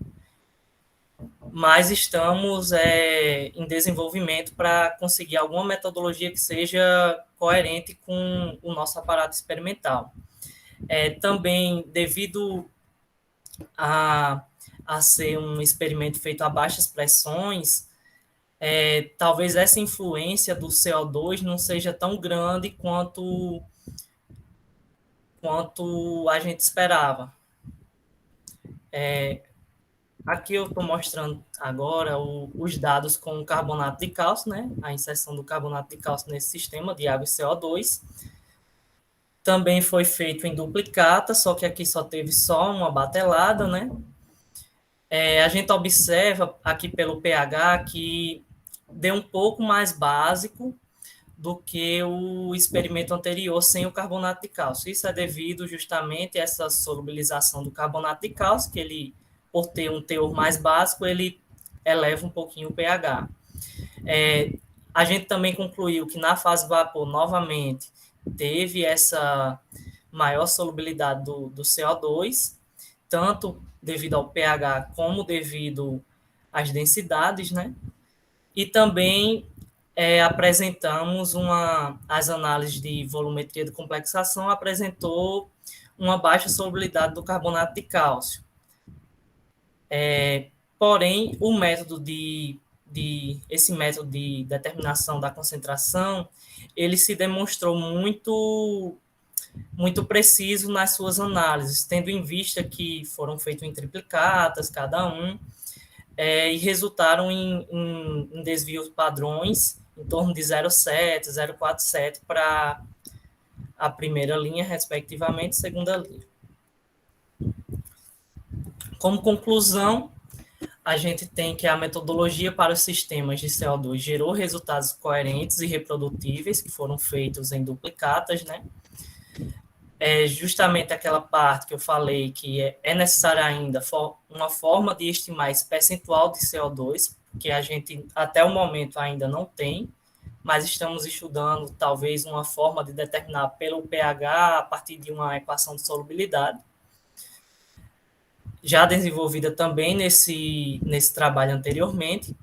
Mas estamos em desenvolvimento para conseguir alguma metodologia que seja coerente com o nosso aparato experimental. Também, devido a ser um experimento feito a baixas pressões, talvez essa influência do CO2 não seja tão grande quanto a gente esperava. Aqui eu estou mostrando agora os dados com o carbonato de cálcio, né? A inserção do carbonato de cálcio nesse sistema de água e CO2. Também foi feito em duplicata, só que aqui só teve uma batelada, né? A gente observa aqui pelo pH que deu um pouco mais básico do que o experimento anterior sem o carbonato de cálcio. Isso é devido justamente a essa solubilização do carbonato de cálcio, que ele, por ter um teor mais básico, ele eleva um pouquinho o pH. A gente também concluiu que na fase vapor, novamente, teve essa maior solubilidade do CO2, tanto devido ao pH como devido às densidades, né? E também apresentamos as análises de volumetria de complexação, apresentou uma baixa solubilidade do carbonato de cálcio. Porém, esse método de determinação da concentração, ele se demonstrou muito preciso nas suas análises, tendo em vista que foram feitos em triplicatas, cada um, e resultaram em desvios padrões em torno de 0,7, 0,47 para a primeira linha, respectivamente, segunda linha. Como conclusão, a gente tem que a metodologia para os sistemas de CO2 gerou resultados coerentes e reprodutíveis, que foram feitos em duplicatas, né? Justamente aquela parte que eu falei que é necessária ainda uma forma de estimar esse percentual de CO2, que a gente até o momento ainda não tem, mas estamos estudando talvez uma forma de determinar pelo pH a partir de uma equação de solubilidade, já desenvolvida também nesse trabalho anteriormente,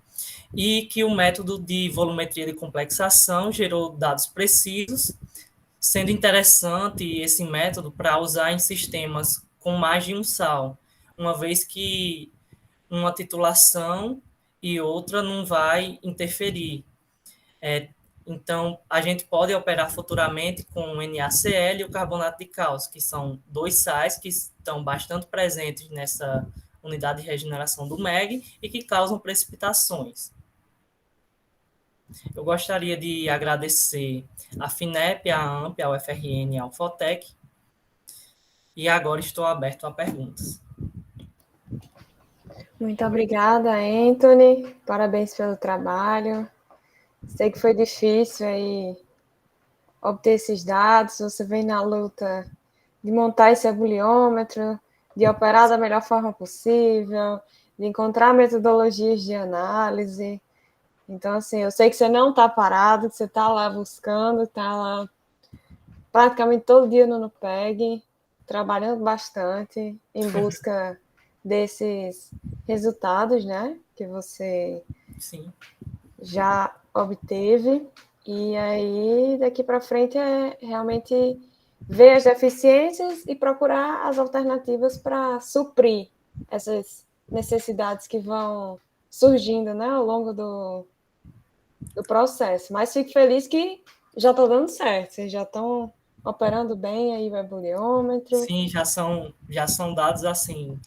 e que o método de volumetria de complexação gerou dados precisos, sendo interessante esse método para usar em sistemas com mais de um sal, uma vez que uma titulação e outra não vai interferir. Então, a gente pode operar futuramente com o NaCl e o carbonato de cálcio, que são dois sais que estão bastante presentes nessa unidade de regeneração do MEG e que causam precipitações. Eu gostaria de agradecer a FINEP, a AMP, a UFRN e a UFOTEC. E agora estou aberto a perguntas. Muito obrigada, Anthony. Parabéns pelo trabalho. Sei que foi difícil aí obter esses dados. Você vem na luta de montar esse abuliômetro, de operar da melhor forma possível, de encontrar metodologias de análise. Então, assim, eu sei que você não está parado, que você está lá buscando, está lá praticamente todo dia no NUPEG, trabalhando bastante em busca desses resultados, né, que você Sim. já obteve. E aí, daqui para frente, é realmente ver as deficiências e procurar as alternativas para suprir essas necessidades que vão surgindo, né, ao longo do processo. Mas fico feliz que já está dando certo, vocês já estão operando bem aí o ebuliômetro. Sim, já são dados assim.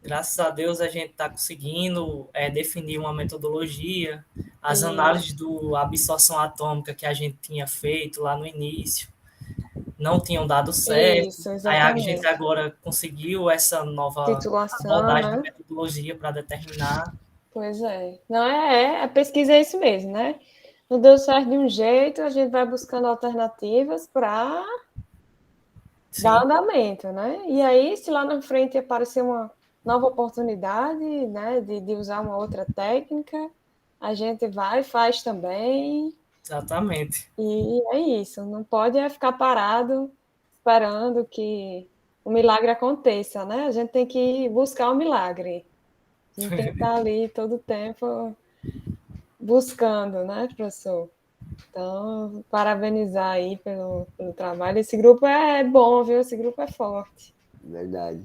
Graças a Deus a gente está conseguindo definir uma metodologia. As análises do absorção atômica que a gente tinha feito lá no início não tinham dado certo. Isso, Aí a exatamente. gente agora conseguiu essa nova Titulação, abordagem né? de metodologia para determinar. Pois é. Não, a pesquisa é isso mesmo, né? Não deu certo de um jeito, a gente vai buscando alternativas para dar andamento, né? E aí, se lá na frente aparecer uma nova oportunidade, né, de usar uma outra técnica, a gente vai e faz também. Exatamente. E é isso, não pode ficar parado esperando que o milagre aconteça, né? A gente tem que buscar o milagre. A gente tem que estar ali todo o tempo buscando, né, professor? Então, parabenizar aí pelo trabalho. Esse grupo é bom, viu? Esse grupo é forte. Verdade.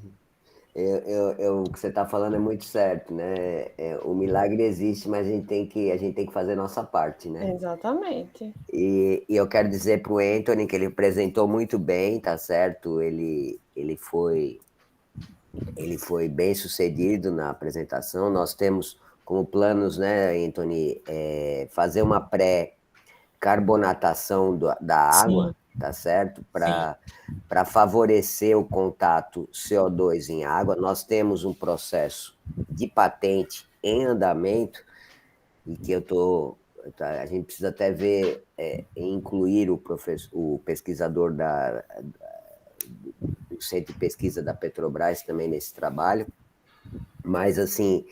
O que você está falando é muito certo, né? O milagre existe, mas a gente tem que fazer a nossa parte, né? Exatamente. E eu quero dizer para o Anthony que ele apresentou muito bem, tá certo? Ele foi bem sucedido na apresentação. Nós temos como planos, né, Anthony, fazer uma pré-carbonatação da água, tá certo? Para favorecer o contato CO2 em água. Nós temos um processo de patente em andamento e que a gente precisa até ver, incluir o pesquisador do Centro de Pesquisa da Petrobras também nesse trabalho, mas assim,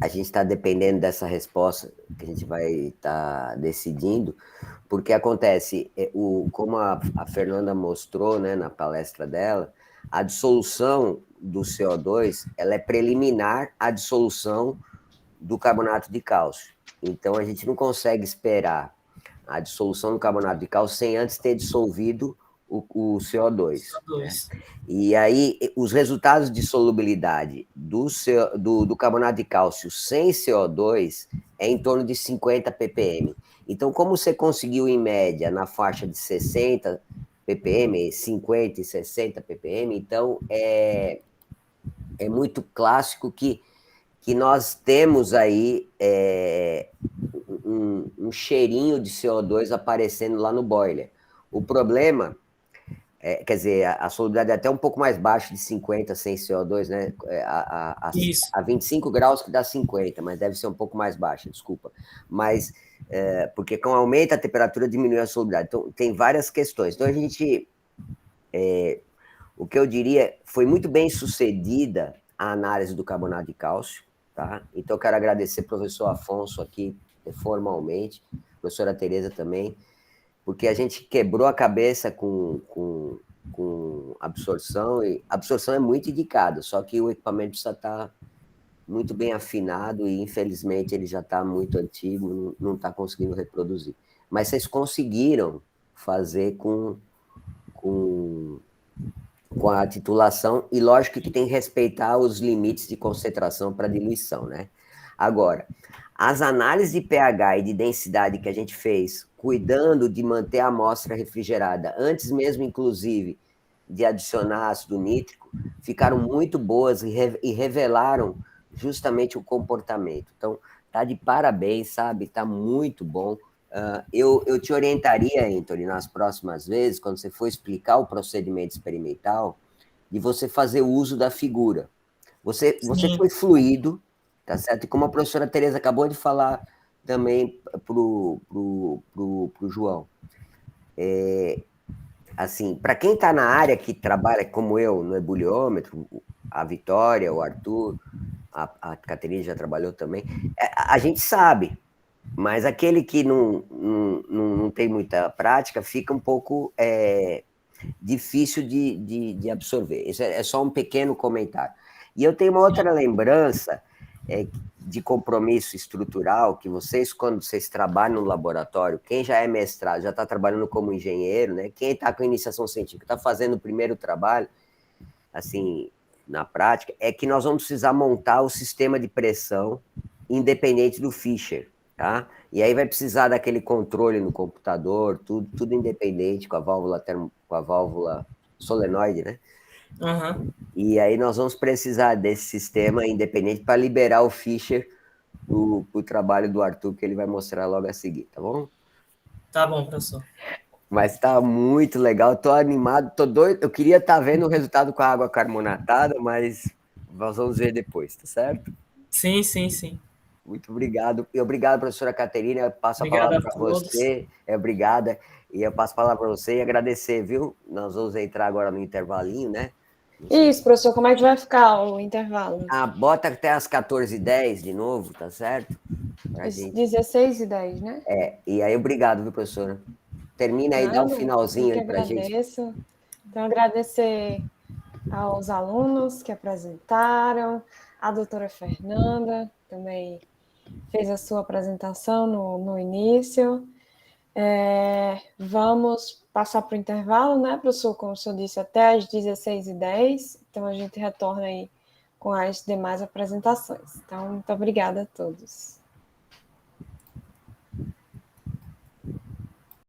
a gente está dependendo dessa resposta que a gente vai estar decidindo, porque acontece, como a Fernanda mostrou, né, na palestra dela, a dissolução do CO2 ela é preliminar à dissolução do carbonato de cálcio. Então, a gente não consegue esperar a dissolução do carbonato de cálcio sem antes ter dissolvido o CO2. CO2. Né? E aí, os resultados de solubilidade do carbonato de cálcio sem CO2 é em torno de 50 ppm. Então, como você conseguiu, em média, na faixa de 60 ppm, 50 e 60 ppm, então é muito clássico que nós temos aí um cheirinho de CO2 aparecendo lá no boiler. O problema, quer dizer, a solubilidade é até um pouco mais baixa de 50 sem CO2, né? Isso. A 25 graus que dá 50, mas deve ser um pouco mais baixa, desculpa. Mas, porque com aumenta a temperatura, diminui a solubilidade. Então, tem várias questões. Então, a gente... o que eu diria, foi muito bem sucedida a análise do carbonato de cálcio, tá? Então, eu quero agradecer ao professor Afonso aqui, formalmente, professora Tereza também, porque a gente quebrou a cabeça com absorção, e absorção é muito indicado, só que o equipamento precisa estar muito bem afinado e, infelizmente, ele já está muito antigo, não está conseguindo reproduzir. Mas vocês conseguiram fazer com a titulação, e lógico que tem que respeitar os limites de concentração para diluição, né? Agora, as análises de pH e de densidade que a gente fez, cuidando de manter a amostra refrigerada, antes mesmo, inclusive, de adicionar ácido nítrico, ficaram muito boas e revelaram justamente o comportamento. Então, tá de parabéns, sabe? Tá muito bom. Eu te orientaria, Anthony, nas próximas vezes, quando você for explicar o procedimento experimental, de você fazer uso da figura. Você foi fluido, tá certo? E como a professora Tereza acabou de falar também pro João, assim, para quem está na área que trabalha como eu, no ebuliômetro, a Vitória, o Arthur, a Caterina já trabalhou também, a gente sabe, mas aquele que não tem muita prática fica um pouco difícil de absorver. Isso é só um pequeno comentário. E eu tenho uma outra lembrança de compromisso estrutural, que vocês, quando vocês trabalham no laboratório, quem já é mestrado, já está trabalhando como engenheiro, né? Quem está com iniciação científica, está fazendo o primeiro trabalho, assim, na prática, é que nós vamos precisar montar o sistema de pressão independente do Fischer, tá? E aí vai precisar daquele controle no computador, tudo independente, com a válvula solenoide, né? Uhum. E aí nós vamos precisar desse sistema independente para liberar o Fischer o trabalho do Arthur, que ele vai mostrar logo a seguir, tá bom? Tá bom, professor. Mas tá muito legal, tô animado, tô doido. Eu queria estar vendo o resultado com a água carbonatada, mas nós vamos ver depois, tá certo? Sim, sim, sim. Muito obrigado. E obrigado, professora Caterina. Eu passo a Obrigado palavra a para todos. você. Obrigada. E eu passo a palavra para você e agradecer, viu? Nós vamos entrar agora no intervalinho, né? Isso, professor, como é que vai ficar o intervalo? Bota até as 14h10 de novo, tá certo? Pra gente. 16h10, né? E aí, obrigado, viu, professora? Termina aí, dá um finalzinho aí pra gente. Agradeço. Então, agradecer aos alunos que apresentaram, a doutora Fernanda também fez a sua apresentação no início. Vamos passar para o intervalo, né, professor? Como o senhor disse, até às 16h10. Então, a gente retorna aí com as demais apresentações. Então, muito obrigada a todos.